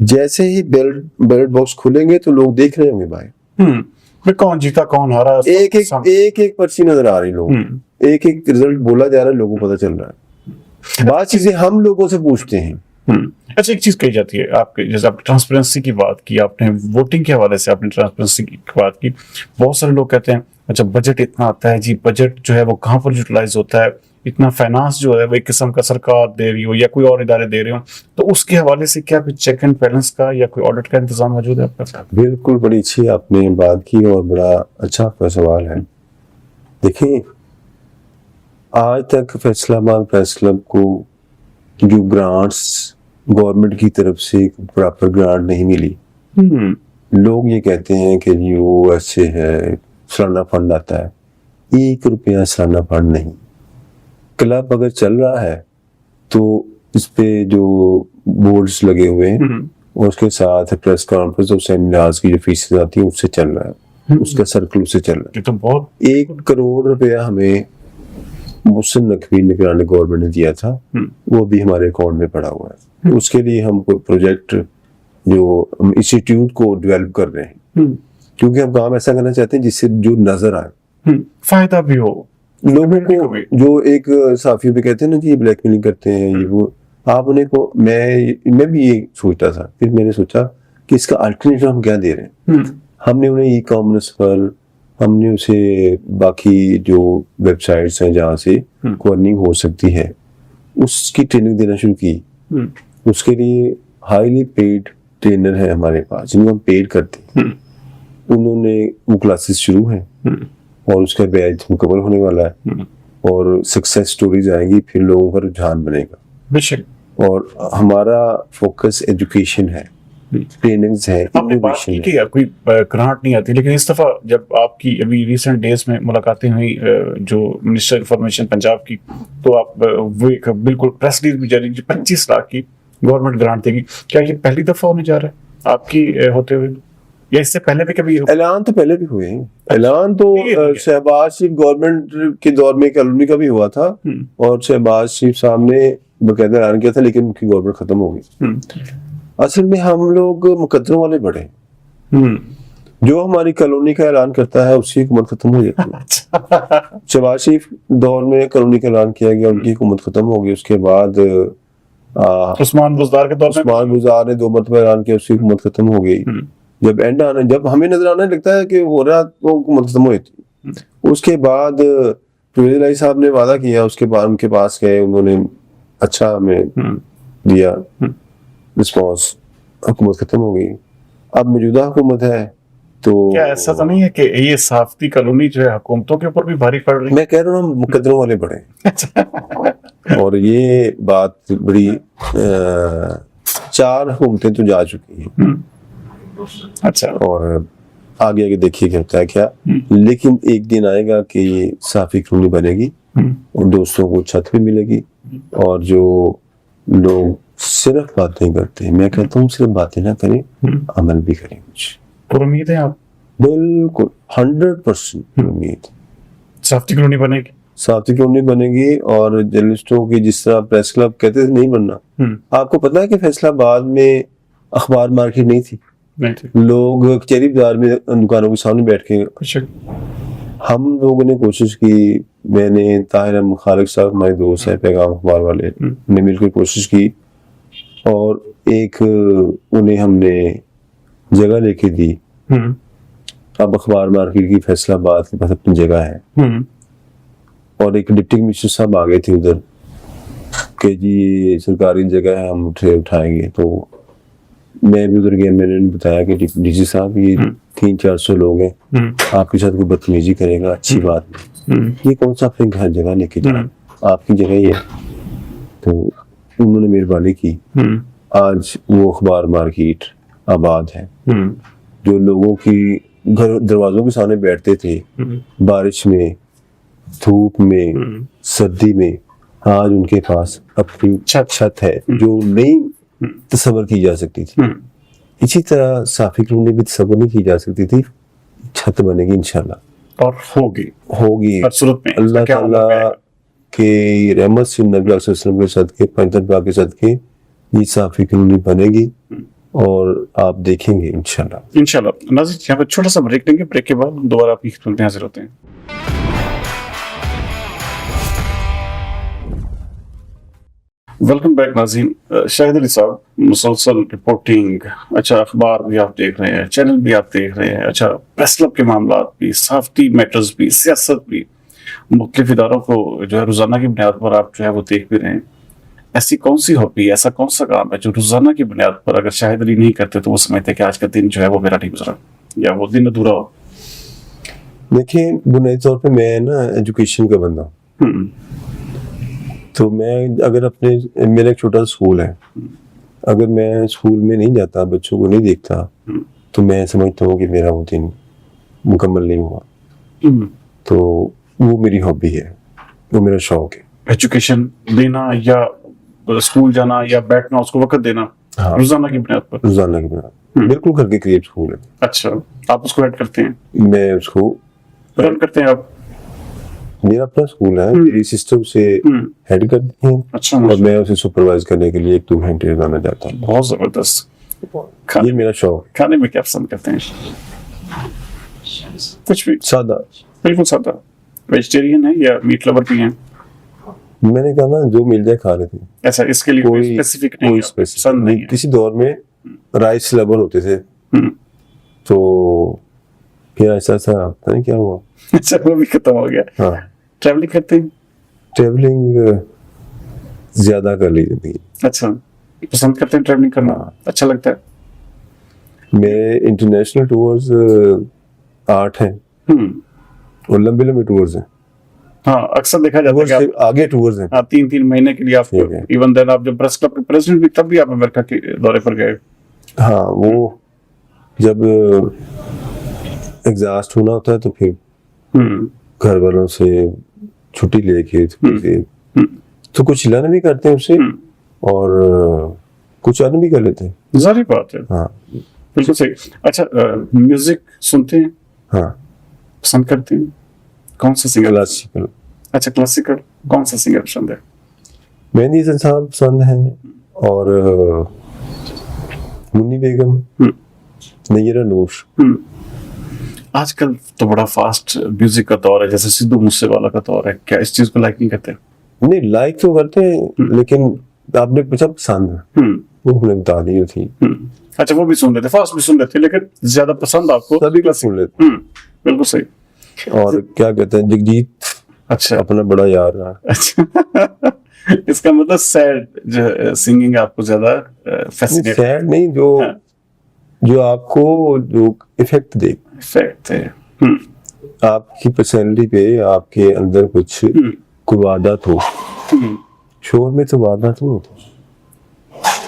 जैसे ही बैलेट बॉक्स खुलेंगे तो लोग देख रहे होंगे बाहर कौन जीता कौन हारा, एक पर्ची नजर आ रही, लोग एक एक रिजल्ट बोला जा रहा है, लोगों को पता चल रहा है। बात चीजें हम लोगों से पूछते हैं। अच्छा, एक चीज कही जाती है आपके, जैसे आपने ट्रांसपेरेंसी की बात की, आपने वोटिंग के हवाले से आपने ट्रांसपेरेंसी की बात की। बहुत सारे लोग कहते हैं अच्छा बजट इतना आता है जी, बजट जो है वो कहाँ पर यूटिलाइज होता है, इतना फाइनेंस जो है वो एक किस्म का सरकार दे रही हो या कोई और इदारे दे रहे हो, तो उसके हवाले से क्या कोई चेक एंड बैलेंस का या कोई ऑडिट का इंतजाम मौजूद है आपके साथ? बिल्कुल, बड़ी अच्छी आपने बात की और बड़ा अच्छा आपका सवाल है। देखिए, आज तक फैसलाबाद प्रेस क्लब को जो ग्रांट्स गवर्नमेंट की तरफ से प्रॉपर ग्रांट नहीं मिली। लोग ये कहते हैं कि जी वो ऐसे है, सालाना फंड आता है। 1 रुपया सालाना फंड नहीं। क्लब अगर चल रहा है तो इस पे जो बोर्ड्स लगे हुए हैं और उसके साथ प्रेस कॉन्फ्रेंस और सेमिनार्स की जो फीसें आती है उससे चल रहा है, उसका सर्कल उससे चल रहा है। तो बहुत 1 करोड़ रुपया हमें मुहसिन नकवी निगरानी गवर्नमेंट ने दिया था, वो भी हमारे अकाउंट में पड़ा हुआ है। उसके लिए हम कोई प्रोजेक्ट जो इंस्टीट्यूट को डेवलप कर रहे हैं, क्योंकि हम काम ऐसा करना चाहते हैं जिससे जो नजर आए, फायदा भी हो लोगों को। जो एक साफी भी कहते हैं ना कि ब्लैकमेलिंग करते हैं ये वो, आप उन्हें को, मैं भी ये सोचता था, फिर मैंने सोचा कि इसका अल्टरनेटिव हम क्या दे रहे हैं। हमने उन्हें ई कॉमर्स पर, हमने उसे बाकी जो वेबसाइट्स हैं जहाँ से अर्निंग हो सकती है उसकी ट्रेनिंग देना शुरू की। उसके लिए हाईली पेड ट्रेनर है हमारे पास जिनको हम पेड करते हैं। उन्होंने वो क्लासेस शुरू हैं और उसका बैच मुकम्मल होने वाला है और सक्सेस स्टोरीज आएंगी, फिर लोगों का रुझान बनेगा बेशक। और हमारा फोकस एजुकेशन है, ट्रेनिंग्स है, आपने बात की कि कोई ग्रांट नहीं आती, लेकिन इस दफा जब आपकी अभी रिसेंट डेज में मुलाकातें हुई जो मिनिस्टर इंफॉर्मेशन पंजाब की, तो आप वो एक बिल्कुल प्रेस रिलीज भी जारी की 25 लाख की गवर्नमेंट ग्रांट देगी। क्या ये पहली दफा होने जा रहा है आपकी होते हुए, या इससे पहले भी कभी? ऐलान तो पहले भी हुए हैं। ऐलान तो शहबाज शरीफ गवर्नमेंट के दौर में कॉलोनी का भी हुआ था और शहबाज शरीफ साहब ने बकायदा ऐलान किया था, लेकिन उनकी गवर्नमेंट खत्म हो गई। असल में हम लोग मुकद्दरों वाले बड़े, जो हमारी कॉलोनी का ऐलान करता है उसकी हुकूमत खत्म हो जाती है। शहबाज शरीफ दौर में कॉलोनी का ऐलान किया गया, उनकी हुकूमत खत्म हो गई। उसके बाद उस्मान बुज़दार के दौर में, उस्मान बुज़दार ने 2 मरतबा ऐलान किया, उसकी हुकूमत खत्म हो गई। जब एंड आने, जब हमें नजर आने लगता है कि हो रहा, तो हुकूमत खत्म हो जाती। उसके बाद परवेज़ इलाही साहब ने वादा किया, उसके बाद उनके पास गए, उन्होंने अच्छा हमें दिया रिस्पॉन्स, हुकूमत खत्म हो गई। अब मौजूदा हुकूमत है, तो क्या ऐसा तो नहीं है कि ये साफ्ती कॉलोनी जो है हुकूमतों के ऊपर भी भारी पड़ रही है? मैं कह रहा हूँ मुकद्दरों वाले बड़े। और ये बात बड़ी 4 हुकूमतें तो जा चुकी हैं। अच्छा, और आगे आगे देखिए क्या होता है क्या। लेकिन एक दिन आएगा कि ये साफी कॉलोनी बनेगी और दोस्तों को छत भी मिलेगी और जो लोग सिर्फ बातें करते हैं। मैं कहता हूँ सिर्फ बातें ना करें, अमल भी करें कुछ। और उम्मीद है आप बिल्कुल 100% उम्मीद। साफ्ती कॉलोनी बनेगी। साथी कॉलोनी बनेगी। और जर्नलिस्टों की जिस तरह प्रेस क्लब कहते थे नहीं बनना, आपको पता है कि फैसलाबाद में अखबार मार्केट नहीं थी, नहीं थी। लोग कचहरी बाजार में दुकानों के सामने बैठ के, कुछ हम लोगों ने कोशिश की, मैंने ताहिर अहमद खालिक साहब हमारे दोस्त हैं पैगाम अखबार वाले, ने मिलकर कोशिश की और एक उन्हें हमने जगह लेके दी। अब अखबार मार्केट की फैसलाबाद के पास अपनी जगह है और एक डिप्टी कमिश्नर साहब आ गए थे उधर कि जी ये सरकारी जगह है, हम उठाएंगे। तो मैं भी उधर गया, मैंने उन्हें बताया कि डीसी साहब ये 300-400 लोग हैं, आपके साथ कोई बदतमीजी करेगा अच्छी बात नहीं, ये कौन सा अपने घर जगह लेके जाए, आपकी जगह ही है। तो उन्होंने मेहरबानी की, आज वो अखबार मार्केट आबाद है। जो लोगों की घर दरवाजों के सामने बैठते थे बारिश में, धूप में, सर्दी में, आज उनके पास अपनी छत है जो नहीं तस्वर की जा सकती थी। इसी तरह साफी कॉलोनी भी तस्वर नहीं की जा सकती थी, छत बनेगी इंशाल्लाह और होगी हर सूरत में। अल्लाह ताला के रहमत से, नबी वसल्लम के सदके, पंजतन के सदके ये साफी कॉलोनी बनेगी और आप देखेंगे इंशाल्लाह। नाज़रीन यहाँ पर छोटा सा ब्रेक लेंगे, ब्रेक के बाद दोबारा आपकी खिदमत में हाजिर होते हैं। वेलकम बैक नाज़रीन। शाहिद अली साहब, मुसलसल रिपोर्टिंग, अच्छा अखबार भी आप देख रहे हैं, चैनल भी आप देख रहे हैं, अच्छा प्रेस क्लब के मामला भी, साफ्टी मैटर्स भी, सियासत भी, मुख्तलिफ इदारों को जो है रोजाना की बुनियाद पर आप जो है वो देख भी रहे हैं। ऐसी कौन सी हॉबी, ऐसा कौन सा काम है जो रोजाना की बुनियाद पर अगर शाहिद अली नहीं करते तो वो समझते कि आज का दिन जो है वो मेरा नहीं गुजरा या वो दिन अधूरा हो? देखिए, बुनियादी तौर पे मैं ना एजुकेशन का बंदा हूँ। तो मैं अगर अपने, मेरा एक छोटा स्कूल है, अगर मैं स्कूल में नहीं जाता, बच्चों को नहीं देखता, तो मैं समझता हूँ कि मेरा वो दिन मुकम्मल नहीं हुआ। तो वो मेरी हॉबी है, वो मेरा शौक है। एजुकेशन देना या स्कूल जाना या बैठना, उसको वक्त देना, हाँ, रोजाना की बुनियाद पर। रोजाना की बुनियाद, बिल्कुल घर के करीब स्कूल है। अच्छा, आप उसको हेड करते हैं? मैं उसको रन करते हैं आप? मेरा अपना स्कूल है, मेरी सिस्टर उसे हेड करती है। अच्छा, और मैं उसे सुपरवाइज करने के लिए 1-2 घंटे रोजाना जाता हूँ। बहुत जबरदस्त। ये मेरा शौक। खाने में क्या पसंद करते हैं? कुछ भी सादा, बिल्कुल सादा। वेजिटेरियन है या मीट लवर भी हैं? मैंने कहा ना, जो मिल जाए खा लेते हैं। ऐसा इसके लिए कोई स्पेसिफिक नहीं, कोई स्पेसिफिक नहीं। किसी दौर में राइस लवर होते थे, तो फिर ऐसा पता नहीं क्या हुआ। अच्छा, वो भी खत्म हो गया। हाँ। ट्रैवलिंग करते हैं? ट्रैवलिंग ज्यादा कर ली जिंदगी। अच्छा, पसंद करते हैं ट्रैवलिंग करना? अच्छा लगता है? मेरे इंटरनेशनल टूर्स 8 हैं और लंबे लंबे टूर्स हैं। हाँ, अक्सर देखा जाता है कि आगे टूर्स हैं। हाँ, 3-3 महीने के लिए आप, इवन देन आप जब प्रेस क्लब के प्रेसिडेंट भी, तब भी आप अमेरिका के दौरे पर गए। हाँ, वो जब एग्जॉस्ट होना होता है तो फिर घर वालों से छुट्टी लेके तो कुछ लर्न भी करते हैं उससे और कुछ अर्न भी कर लेते हैं। जाहिर बात है। हाँ, बिल्कुल सही। अच्छा, म्यूजिक सुनते हैं? हाँ, पसंद करते हैं? कौन सा सिंगर? क्लासिकल। अच्छा, क्लासिकल। कौन सा सिंगर पसंद है? मेहंदी हसन साहब पसंद है और मुन्नी बेगम, नय्यरा नूर। आजकल तो बड़ा फास्ट म्यूजिक का दौर है, जैसे सिद्धू मूसेवाला का दौर है, क्या इस चीज को लाइक नहीं करते? नहीं, लाइक तो करते हैं, लेकिन आपने पूछा पसंद, वो हमने बता दी थी। अच्छा, वो भी सुन लेते, फास्ट भी सुन लेते, लेकिन ज्यादा पसंद आपको? सभी का सुन लेते। बिल्कुल सही। और क्या कहते हैं, जगजीत, अच्छा, अपना बड़ा यार रहा। अच्छा इसका मतलब सैड सिंगिंग आपको ज्यादा फैसिनेट? सैड नहीं, जो आपको जो इफेक्ट दे, इफेक्ट है। आपकी पर्सनैलिटी पे, आपके अंदर कुछ कोई वारदात हो। शोर में तो वारदात हो।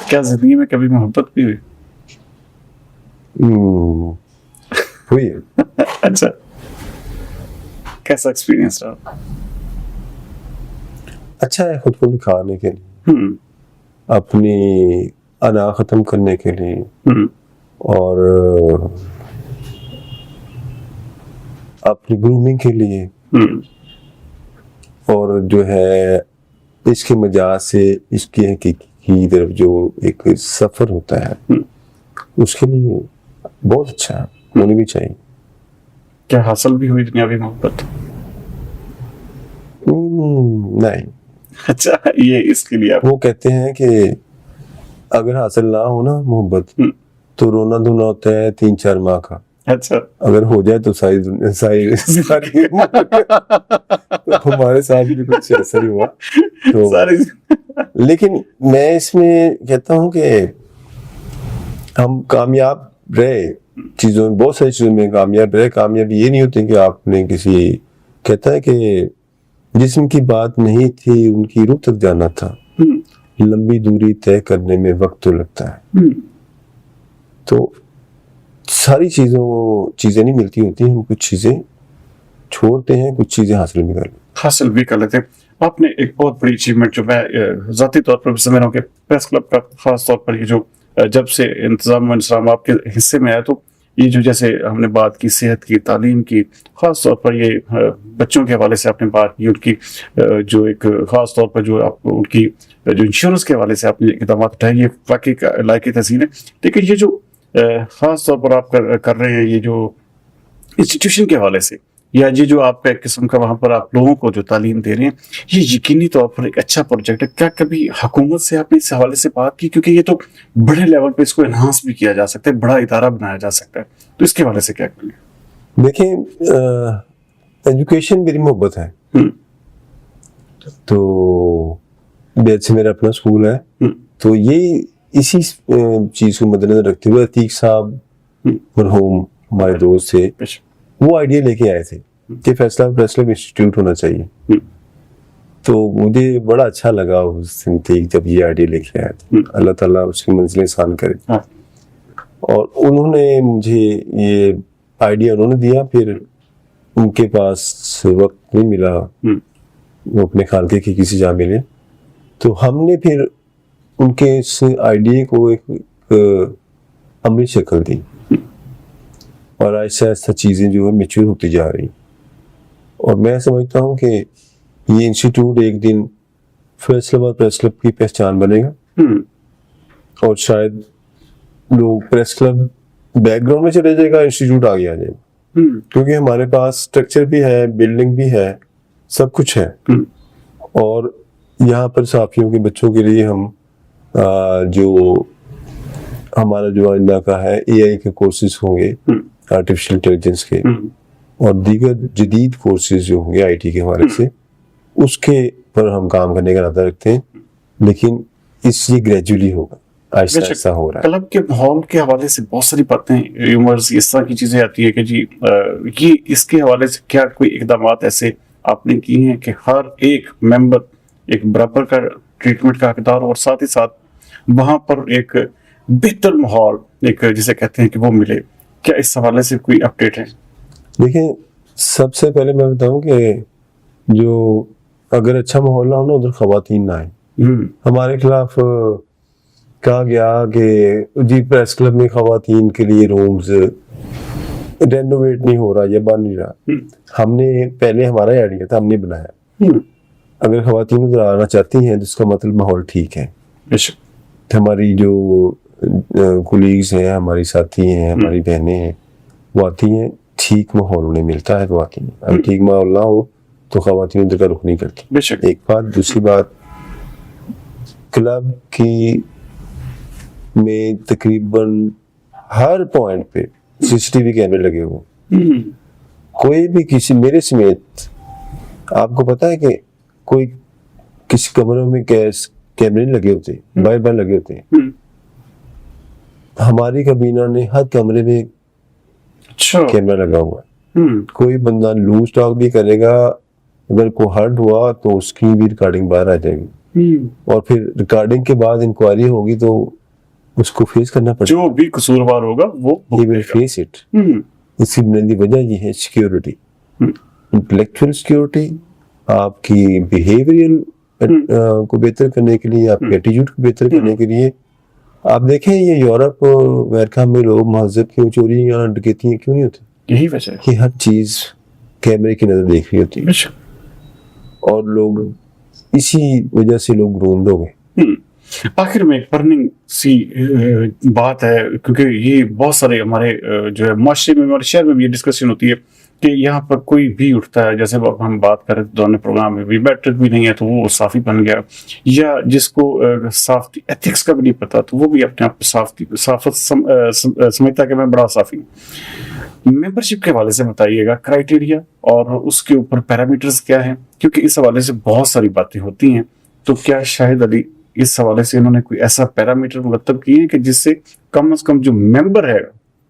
क्या जिंदगी में कभी मोहब्बत भी हुई? हुई है। अच्छा, कैसा एक्सपीरियंस रहा? अच्छा है खुद को दिखाने के लिए। अपनी अना खत्म करने के लिए और अपनी ग्रूमिंग के लिए और जो है इसके मजाज से इसकी हकीकी की तरफ जो एक सफर होता है उसके लिए बहुत अच्छा है, होनी भी चाहिए। क्या हासिल भी हुई दुनियावी मोहब्बत? नहीं। अच्छा, ये इसके लिए आप वो कहते हैं कि अगर हासिल ना हो ना मोहब्बत तो रोना धोना होता है 3-4 माह का, अच्छा अगर हो जाए तो सारी दुनिया सारी तो हमारे साथ भी कुछ ऐसा ही हुआ तो सारी लेकिन मैं इसमें कहता हूँ कि हम कामयाब रहे चीजों में, बहुत सारी चीजों में कामयाब रहे। कामयाबी ये नहीं होती कि आपने किसी, कहता है कि जिस्म की बात नहीं थी उनकी रूह तक जाना था, लंबी दूरी तय करने में वक्त तो लगता है। तो सारी चीजें नहीं मिलती होती, हम कुछ चीजें छोड़ते हैं, कुछ चीजें हासिल भी कर लेते हैं। आपने एक बहुत बड़ी अचीवमेंट जो मैं जाती तौर पर समझ रहा हूँ कि प्रेस क्लब का खास तौर पर ये जो जब से इंतजाम इंतजाम आपके हिस्से में आया, तो ये जो जैसे हमने बात की सेहत की, तालीम की, खास तौर पर ये बच्चों के हवाले से आपने बात की, उनकी जो एक खास तौर पर जो आप उनकी जो इंश्योरेंस के हवाले से आपने इकदाम उठाए, ये वाकई लायक तहसीन है। लेकिन ये जो खास तौर पर आप कर रहे हैं, ये जो इंस्टीट्यूशन के हवाले से, या ये जो आपका एक किस्म का वहां पर आप लोगों को जो तालीम दे रहे हैं, ये यकीनी तौर पर एक अच्छा प्रोजेक्ट है। क्या कभी हुकूमत से आपने इस हवाले से बात की? क्योंकि ये तो बड़े लेवल पे इसको एनहांस भी किया जा सकता है, बड़ा इदारा बनाया जा सकता है, तो इसके हवाले से क्या करेंगे? देखिए, एजुकेशन मेरी मोहब्बत है, तो जैसे मेरा अपना स्कूल है, तो ये इसी चीज को मद्देनजर रखते हुए अतीक साहब मरहूम हमारे दोस्त थे, वो आइडिया लेके आए थे कि फैसला प्रेस क्लब इंस्टीट्यूट होना चाहिए। तो मुझे बड़ा अच्छा लगा उस दिन ठीक जब ये आइडिया लेके आए थे। अल्लाह ताला उसकी मंजिलें आसान करे। और उन्होंने मुझे ये आइडिया उन्होंने दिया, फिर उनके पास वक्त नहीं मिला, वो अपने खालके की किसी जा मिले, तो हमने फिर उनके इस आइडिया को एक अमली शक्ल दी और ऐसा ऐसा चीज़ें जो है मैच्योर होती जा रही। और मैं समझता हूँ कि ये इंस्टीट्यूट एक दिन फैसलाबाद प्रेस क्लब की पहचान बनेगा और शायद लोग प्रेस क्लब बैकग्राउंड में चले जाएगा, इंस्टीट्यूट आगे आ जाएगा, क्योंकि हमारे पास स्ट्रक्चर भी है, बिल्डिंग भी है, सब कुछ है। और यहाँ पर सहाफियों के बच्चों के लिए हम जो हमारा जो आइंदा का है AI के कोर्सेज होंगे, आर्टिफिशियल इंटेलिजेंस के, और दीगर जदीद कोर्सेज जो होंगे IT के हवाले से, उसके पर हम काम करने का इरादा रखते हैं। लेकिन ये ग्रेजुअली होगा, आहिस्ता आहिस्ता हो रहा है। क्लब के माहौल के हवाले से बहुत सारी बातें, यूमर्स, इस तरह की चीजें आती है कि जी ये इसके हवाले से क्या कोई इकदाम ऐसे आपने किए हैं कि हर एक मेंबर एक बराबर का ट्रीटमेंट का हकदार, और साथ ही साथ वहां पर एक बेहतर माहौल, एक जिसे कहते हैं कि वो मिले? क्या इस हवाले से कोई अपडेट है? देखिए, सबसे पहले मैं बताऊं कि जो अगर अच्छा माहौल ना हो ना, उधर खवातीन ना आए। हमारे खिलाफ कहा गया कि जी प्रेस क्लब में खवातीन के लिए रूम्स रेनोवेट नहीं हो रहा या बन नहीं रहा। हमने पहले हमारा आइडिया था, हमने बनाया। अगर खवातीन उधर आना चाहती हैं तो इसका मतलब माहौल ठीक है। हमारी जो कुलीग्स हैं, हमारी साथी हैं, हमारी बहनें हैं, वो आती हैं, ठीक माहौल उन्हें मिलता है तो आती हैं। अगर ठीक माहौल ना हो तो खवातीन उधर का रुख नहीं करती। एक बात। दूसरी बात, क्लब की में तकरीबन हर पॉइंट पे CCTV कैमरे लगे हुए। कोई भी किसी, मेरे समेत, आपको पता है कि कोई किसी कमरों में कैमरे नहीं लगे होते, बाहर लगे होते हैं। हमारी कबीना ने हर कमरे में कैमरा लगा हुआ है। कोई बंदा लूज टॉक भी करेगा, अगर को हर्ट हुआ तो उसकी भी रिकॉर्डिंग बाहर आ जाएगी, और फिर रिकॉर्डिंग के बाद इंक्वायरी होगी तो उसको फेस करना पड़ेगा। जो भी कसूरवार होगा वो विल फेस इट। इसकी बुनियादी वजह ये है सिक्योरिटी, इंटेलेक्चुअल सिक्योरिटी, आपकी बिहेवियरल को बेहतर करने के लिए, आपके एटीट्यूड को बेहतर करने के लिए। आप देखें ये यूरोप अमेरिका में लोग महजब की चोरी या डकैती क्यों नहीं होती? यही वजह है कि हर चीज कैमरे की नजर देख रही होती है, और लोग इसी वजह से लोग ग्रूम्ड हो गए। आखिर में एक बर्निंग सी बात है, क्योंकि ये बहुत सारे हमारे जो है माशरे में, हमारे शहर में भी ये डिस्कशन होती है कि यहाँ पर कोई भी उठता है, जैसे हम बात करें दोनों प्रोग्राम में भी, मैट्रिक भी नहीं है तो वो साफी बन गया, या जिसको साफी एथिक्स का भी नहीं पता तो वो भी अपने आप साफत समझता कि मैं बड़ा साफी हूँ। मेंबरशिप के हवाले से बताइएगा क्राइटेरिया और उसके ऊपर पैरामीटर्स क्या हैं, क्योंकि इस हवाले से बहुत सारी बातें होती हैं। तो क्या शाहिद अली इस हवाले से इन्होंने कोई ऐसा पैरामीटर मुरतब किए हैं कि जिससे कम से कम जो मेंबर है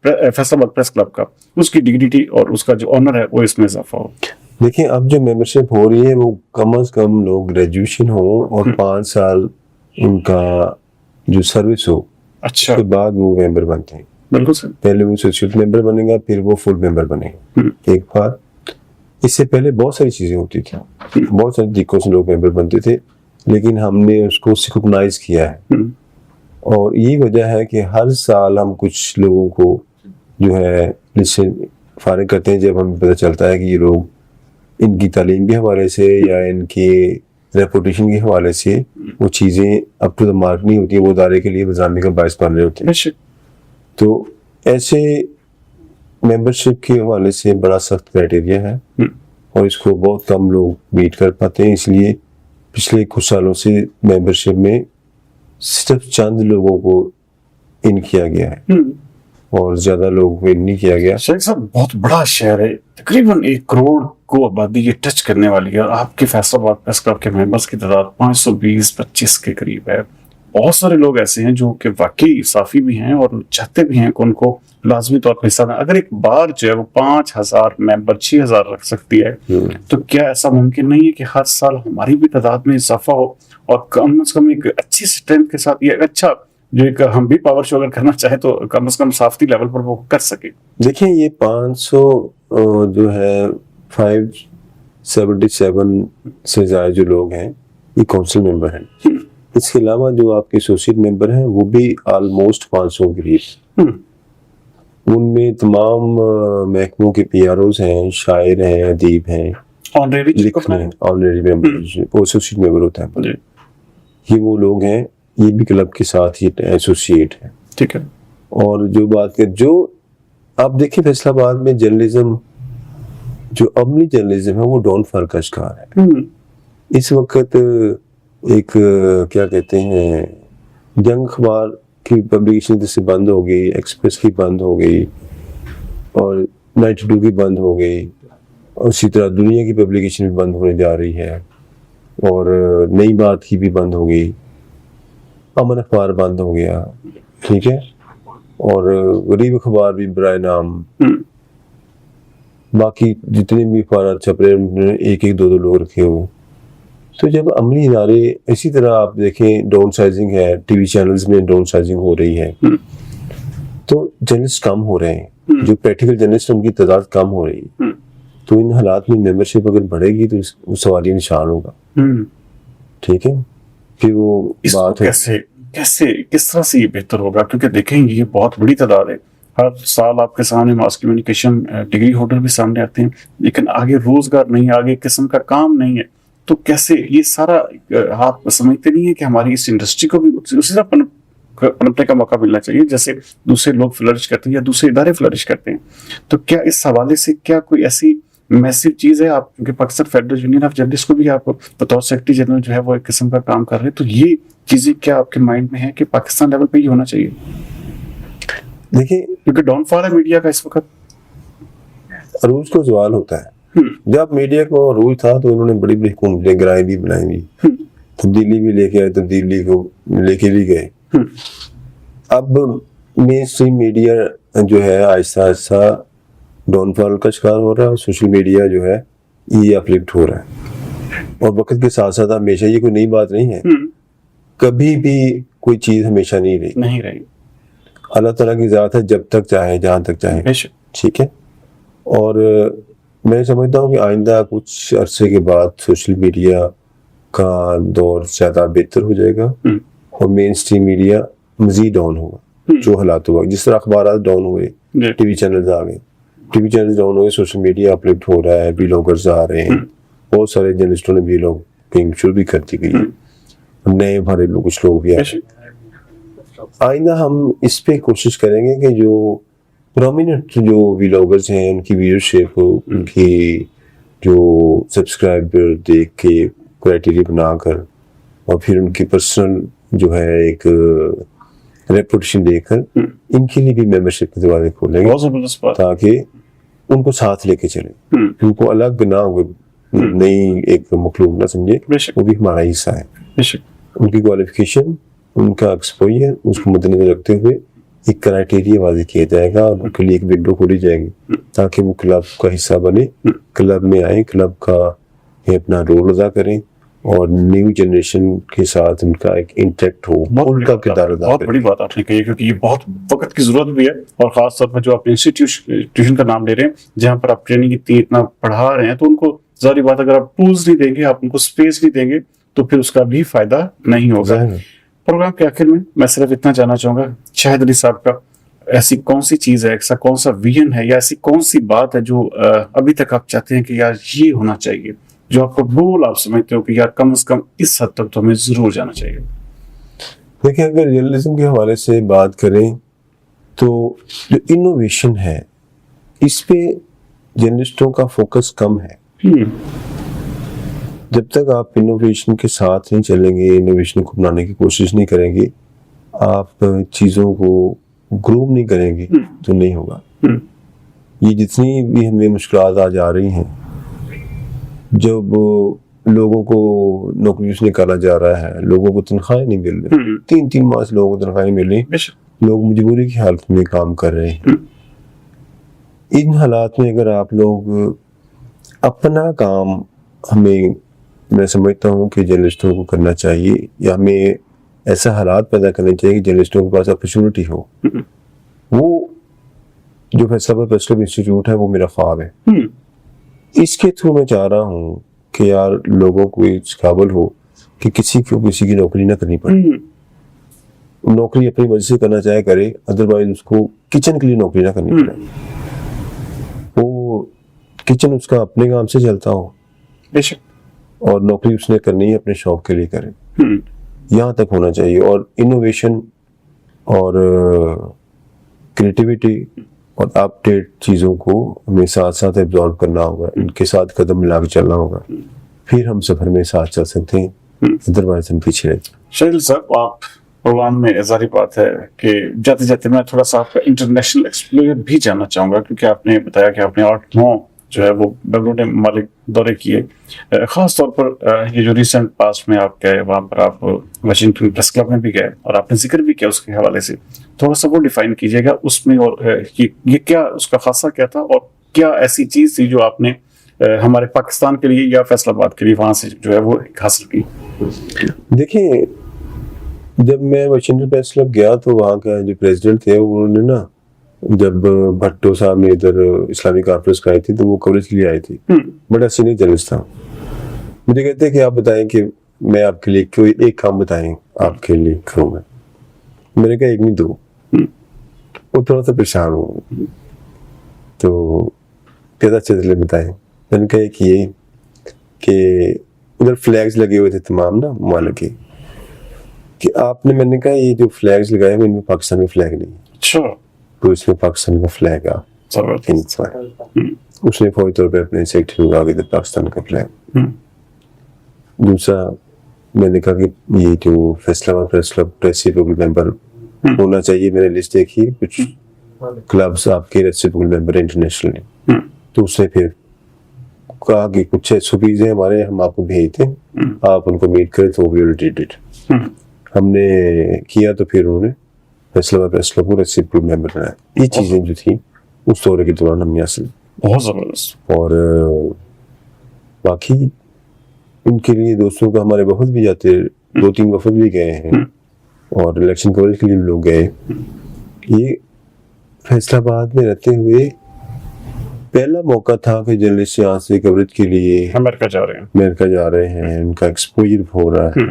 फैसलाबाद प्रेस क्लब का, उसकी डिग्निटी और उसका जो ऑनर है वो इसमें इजाफा हो? देखिए, अब जो मेंबरशिप हो रही है वो कम से कम लोग ग्रेजुएशन हो और 5 साल उनका जो सर्विस हो, अच्छा, उसके बाद वो मेंबर बनते हैं। बिल्कुल सर। पहले वो एसोसिएट मेंबर बनेगा, फिर वो फुल मेंबर बनेगा। एक बार इससे पहले बहुत सारी चीजें होती थी, बहुत सारे तरीकों से लोग मेंबर बनते थे, लेकिन हमने उसको सिक्योनाइज किया है। और यही वजह है कि हर साल हम कुछ लोगों को जो है इससे फारिग करते हैं, जब हमें पता चलता है कि ये लोग इनकी तालीम के हवाले से या इनके रेपुटेशन के हवाले से वो चीज़ें अप टू द मार्क नहीं होती, वो इदारे के लिए बदनामी का बायस बन रहे होते हैं। तो ऐसे मेंबरशिप के हवाले से बड़ा सख्त क्राइटेरिया है और इसको बहुत कम लोग मीट कर पाते हैं। इसलिए पिछले कुछ सालों से मेंबरशिप में सिर्फ चंद लोगों को इन किया गया है और ज्यादा लोगों को इन नहीं किया गया। शेख साहब, बहुत बड़ा शहर है, तकरीबन 1 करोड़ को आबादी ये टच करने वाली है, और आपके फैसलाबाद प्रेस क्लब के मेंबर्स की तादाद 520-25 के करीब है। बहुत सारे लोग ऐसे हैं जो कि वाकई साफी भी हैं और चाहते भी हैं कि उनको लाजमी तौर पर हिस्सा दें। अगर एक बार जो है वो 5000 मेंबर 6000 रख सकती है, तो क्या ऐसा मुमकिन नहीं है कि हर साल हमारी भी तादाद में इजाफा हो और कम से कम एक अच्छी स्ट्रेंथ के साथ, ये अच्छा जो एक हम भी पावर शो अगर करना चाहे तो कम से कम साफ्ती लेवल पर वो कर सके? देखिए, ये 500 जो है 577 से ज्यादा जो लोग हैं ये काउंसिल मेंबर हैं। इसके अलावा जो आपके एसोसिएट मेंबर हैं वो भी ऑलमोस्ट 500 के करीब। उनमें तमाम महकमों के पीआरओज हैं, शायर हैं, अदीब हैं, ऑनरेरी मेंबर, वो एसोसिएट मेंबर होता है। ये वो लोग हैं, ये भी क्लब के साथ ही एसोसिएट है। ठीक है। और जो बात कर, जो आप देखिए फैसलाबाद में जर्नलिज्म, जो अमली जर्नलिज्म है वो डाउनफॉल का शिकार है। इस वक्त एक क्या कहते हैं, जंग अखबार की पब्लिकेशन जैसे बंद हो गई, एक्सप्रेस की बंद हो गई और 92 की बंद हो गई, और उसी तरह दुनिया की पब्लिकेशन भी बंद होने जा रही है, और नई बात की भी बंद हो गई, अमन अखबार बंद हो गया, ठीक है, और गरीब अखबार भी बराए नाम, बाकी जितने भी अखबार छप रहे हैं एक एक दो दो लोग रखे हो। तो जब अमली इदारे इसी तरह आप देखें, डाउन साइजिंग है, टीवी चैनल्स में डाउन साइजिंग हो रही है, तो जर्नलिस्ट कम हो रहे हैं, जो प्रैक्टिकल जर्नलिस्ट उनकी तादाद कम हो रही है। तो इन हालात में मेंबरशिप अगर बढ़ेगी तो वो सवालिया निशान होगा। ठीक है, फिर वो बात कैसे किस तरह से ये बेहतर होगा? क्योंकि देखेंगे ये बहुत बड़ी तादाद है, हर साल आपके सामने मास कम्युनिकेशन डिग्री होल्डर भी सामने आते हैं, लेकिन आगे रोजगार नहीं है, आगे किस्म का काम नहीं है। तो कैसे ये सारा आप समझते नहीं है कि हमारी इस इंडस्ट्री को भी उसी तरह पनपने का मौका मिलना चाहिए जैसे दूसरे लोग फ्लरिश करते हैं या दूसरे इदारे फ्लरिश करते हैं? तो क्या इस हवाले से क्या कोई ऐसी मैसिव चीज है? आप क्योंकि Pakistan federal union of journalist को भी आप बतौर सेक्रेटरी जनरल जो है वो एक किस्म का काम कर रहे हैं, तो ये चीजें क्या आपके माइंड में है कि पाकिस्तान लेवल पे ही होना चाहिए? देखिए, क्योंकि डाउनफॉल है मीडिया का इस वक्त, अरूज को सवाल होता है। जब मीडिया को अरूज था तो उन्होंने बड़ी बड़ी हुकूमतें गिराई भी, बनाई भी, तब्दीली भी लेके आए, तब्दीली को लेके भी गए। अब मेन स्ट्रीम मीडिया जो है आहिस्ता आहिस्ता डाउनफॉल का शिकार हो रहा है और सोशल मीडिया जो है ये अफ्लिक्ट हो रहा है। और वक्त के साथ साथ हमेशा, ये कोई नई बात नहीं है, कभी भी कोई चीज हमेशा नहीं रही। अल्लाह ताला की ज़ात है, जब तक चाहे जहां तक चाहे, ठीक है। और मैं समझता हूँ कि आइंदा कुछ अरसे के बाद सोशल मीडिया का दौर ज़्यादा बेहतर हो जाएगा और मेन स्ट्रीम मीडिया मजीद डाउन होगा। जो हालात हुआ, जिस तरह अखबार डाउन हुए, टीवी चैनल्स आ गए, टीवी चैनल्स डाउन हुए, सोशल मीडिया अपलिफ्ट हो रहा है, व्लॉगर्स आ रहे हैं, बहुत सारे जर्नलिस्टों ने व्लॉगिंग शुरू भी कर दी गई है, नए हमारे कुछ लोग भी आए। आइंदा हम इस पे कोशिश करेंगे कि जो प्रोमिनेंट जो व्लॉगर्स हैं उनकी व्यूअरशिप, उनकी जो सब्सक्राइबर देख के क्राइटेरिया बनाकर और फिर उनकी पर्सनल जो है एक रेपुटेशन देखकर इनके लिए भी मेंबरशिप के दरवाजे खोलेंगे ताकि उनको साथ लेके चले, उनको अलग ना हो, नई एक मखलूक ना समझे, वो भी हमारा हिस्सा है। उनकी क्वालिफिकेशन, उनका एक्सपोजर, उसको मद्देनजर रखते हुए एक क्राइटेरिया वाज़ेह किया जाएगा और उनके लिए एक विंडो खोली जाएगी ताकि वो क्लब का हिस्सा बने, क्लब में आए, क्लब का अपना रोल अदा करें और न्यू जनरेशन के साथ उनका एक इंटैक्ट हो, उनका किरदार अदा करें। बहुत बड़ी बात आपने कही, क्योंकि ये बहुत वक्त की जरूरत भी है और खास तौर पर जो आप इंस्टीट्यूशन का नाम ले रहे हैं जहाँ पर आप ट्रेनिंग इतना पढ़ा रहे हैं, तो उनको जारी बात अगर आप टूल्स नहीं देंगे, आप उनको स्पेस नहीं देंगे, तो फिर उसका भी फायदा नहीं होगा। प्रोग्राम के आखिर में मैं सिर्फ इतना जानना चाहूंगा, शाहिद अली साहब का ऐसी कौन सी चीज है, ऐसा कौन सा विजन है या ऐसी कौन सी बात है जो अभी तक आप चाहते हैं कि यार ये होना चाहिए, जो आपको गोल आप समझते हो कि यार कम से कम इस हद तक तो हमें जरूर जाना चाहिए? देखिए, अगर जर्नलिज्म के हवाले से बात करें तो जो इनोवेशन है इस पे जर्नलिस्टों का फोकस कम है। जब तक आप इनोवेशन के साथ नहीं चलेंगे, इनोवेशन को अपनाने की कोशिश नहीं करेंगे, आप चीज़ों को ग्रूम नहीं करेंगे तो नहीं होगा। ये जितनी भी हमें मुश्किलात आज आ रही हैं, जब लोगों को नौकरी से निकाला जा रहा है, लोगों को तनख्वाहें नहीं मिल रही, 3-3 माह से लोगों को तनख्वाहें मिल रही, लोग मजबूरी की हालत में काम कर रहे हैं। इन हालात में अगर आप लोग अपना काम, मैं समझता हूँ कि जर्नलिस्टों को करना चाहिए या हमें ऐसा हालात पैदा करने चाहिए कि जर्नलिस्टों के पास अपॉर्चुनिटी हो। वो जो फैसलाबाद प्रेस क्लब इंस्टीट्यूट है वो मेरा ख्वाब है। इसके थ्रू मैं चाह रहा हूँ कि यार लोगों को इस काबिल हो कि किसी की नौकरी ना करनी पड़े। नौकरी अपनी मर्जी से करना चाहे करे, अदरवाइज उसको किचन के लिए नौकरी ना करनी पड़े। वो किचन उसका अपने काम से चलता हो बेशक, और नौकरी उसने करनी है अपने शौक के लिए करे, यहाँ तक होना चाहिए। और इनोवेशन और क्रिएटिविटी और अपडेट चीज़ों को हमें साथ साथ एब्जॉर्ब करना होगा, इनके साथ कदम मिला के चलना होगा, फिर हम सफर में साथ चल सकते हैं, अदरवाइज हम पीछे रहते हैं। शाहिद साहब, आप प्रोग्राम में जारी बात है कि जाते जाते मैं थोड़ा सा आपका इंटरनेशनल एक्सप्लोजर भी जानना चाहूँगा, क्योंकि आपने बताया कि आपने 8-9 जो है वो बेंगलुरु में मालिक दौरे किए। ख़ास तौर पर ये जो रिसेंट पास्ट में आप गए, वहाँ पर आप वाशिंगटन प्रेस क्लब में भी गए और आपने जिक्र भी किया उसके हवाले से, थोड़ा सा वो डिफाइन कीजिएगा उसमें, और ये क्या उसका खासा क्या था और क्या ऐसी चीज़ थी जो आपने हमारे पाकिस्तान के लिए या फैसलाबाद के लिए वहाँ से जो है वो हासिल की? देखिए, जब मैं वाशिंगटन प्रेस क्लब गया तो वहाँ का जो प्रेसिडेंट थे उन्होंने ना, जब भट्टो साहब ने इधर इस्लामिक कॉन्फ्रेंस कराई थी तो वो कवरेज के लिए आई थी, बड़ा सीनियर जर्नलिस्ट था। मुझे कहते हैं कि आप बताएं कि मैं आपके लिए कोई एक काम बताएं आपके लिए करूँगा। मैंने कहा 1 नहीं 2। वो थोड़ा सा परेशान हो तो कहता चले बताएं। मैंने कहा कि ये कि उधर फ्लैग्स लगे हुए थे तमाम ना ममालिक के, कि आपने, मैंने कहा ये जो फ्लैग्स लगाए हैं इनमें पाकिस्तान का फ्लैग नहीं। अच्छा। तो इसमें पाकिस्तान का फ्लैग आ, उसने फौरी तौर पे अपने सेक्रेटरी को आगे पाकिस्तान का फ्लैग। दूसरा, मैंने कहा कि ये जो Faisalabad press club reciprocal member होना चाहिए, मैंने लिस्ट देखी कुछ क्लब्स आपके रेसिप्रोकल मेंबर इंटरनेशनल, तो उसने फिर कहा कि कुछ SOPs हैं हमारे, हम आपको भेजते हैं, आप उनको मीट करें, तो वी डिड इट। हमने किया तो फिर उन्होंने फैसलाबाद प्रेस क्लब को रेसिप्रोकल मेंबर बनाया। ये चीजें जो थी उस दौरे के दौरान हमने हासिल, बहुत जबरदस्त। और बाकी इनके लिए दोस्तों का हमारे वफद भी जाते, 2-3 वफद भी गए हैं और इलेक्शन कवरेज के लिए लोग गए। ये फैसलाबाद में रहते हुए पहला मौका था कि जर्नलिस्ट यहाँ से कवरेज के लिए अमेरिका जा रहे हैं। अमेरिका जा रहे हैं, उनका एक्सपोजर हो रहा है,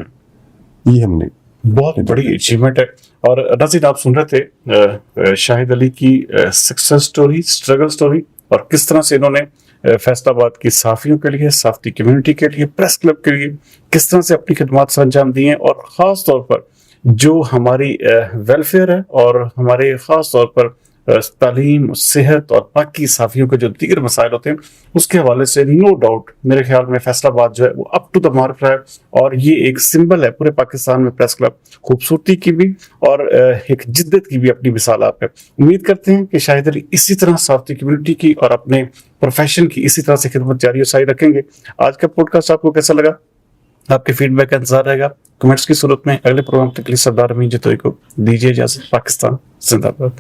ये हमने बहुत बड़ी अचीवमेंट है। और नाज़रीन, आप सुन रहे थे शाहिद अली की सक्सेस स्टोरी, स्ट्रगल स्टोरी, और किस तरह से इन्होंने फैसलाबाद की सहाफ़ियों के लिए, सहाफ़ती कम्युनिटी के लिए, प्रेस क्लब के लिए किस तरह से अपनी खिदमत से अंजाम दी हैं, और ख़ास तौर पर जो हमारी वेलफेयर है और हमारे ख़ास तौर पर तालीम, सेहत और बाकी सहाफ़ियों के जो दीगर मसाइल होते हैं, उसके हवाले से नो डाउट मेरे ख्याल में फैसलाबाद जो है वो अप टू द मार्क रहा है। और ये एक सिंबल है पूरे पाकिस्तान में प्रेस क्लब, खूबसूरती की भी और एक जिद्दत की भी अपनी मिसाल आप है। उम्मीद करते हैं कि शाहिद अली इसी तरह सहाफ़ती कम्युनिटी की और अपने प्रोफेशन की इसी तरह से खिदमत जारी और सारी रखेंगे। आज का पॉडकास्ट आपको कैसा लगा? आपके फीडबैक का इंतजार रहेगा कमेंट्स की सूरत में। अगले प्रोग्राम तक के लिए सरदार अमीन जतोई को दीजिए इजाज़त। पाकिस्तान जिंदाबाद।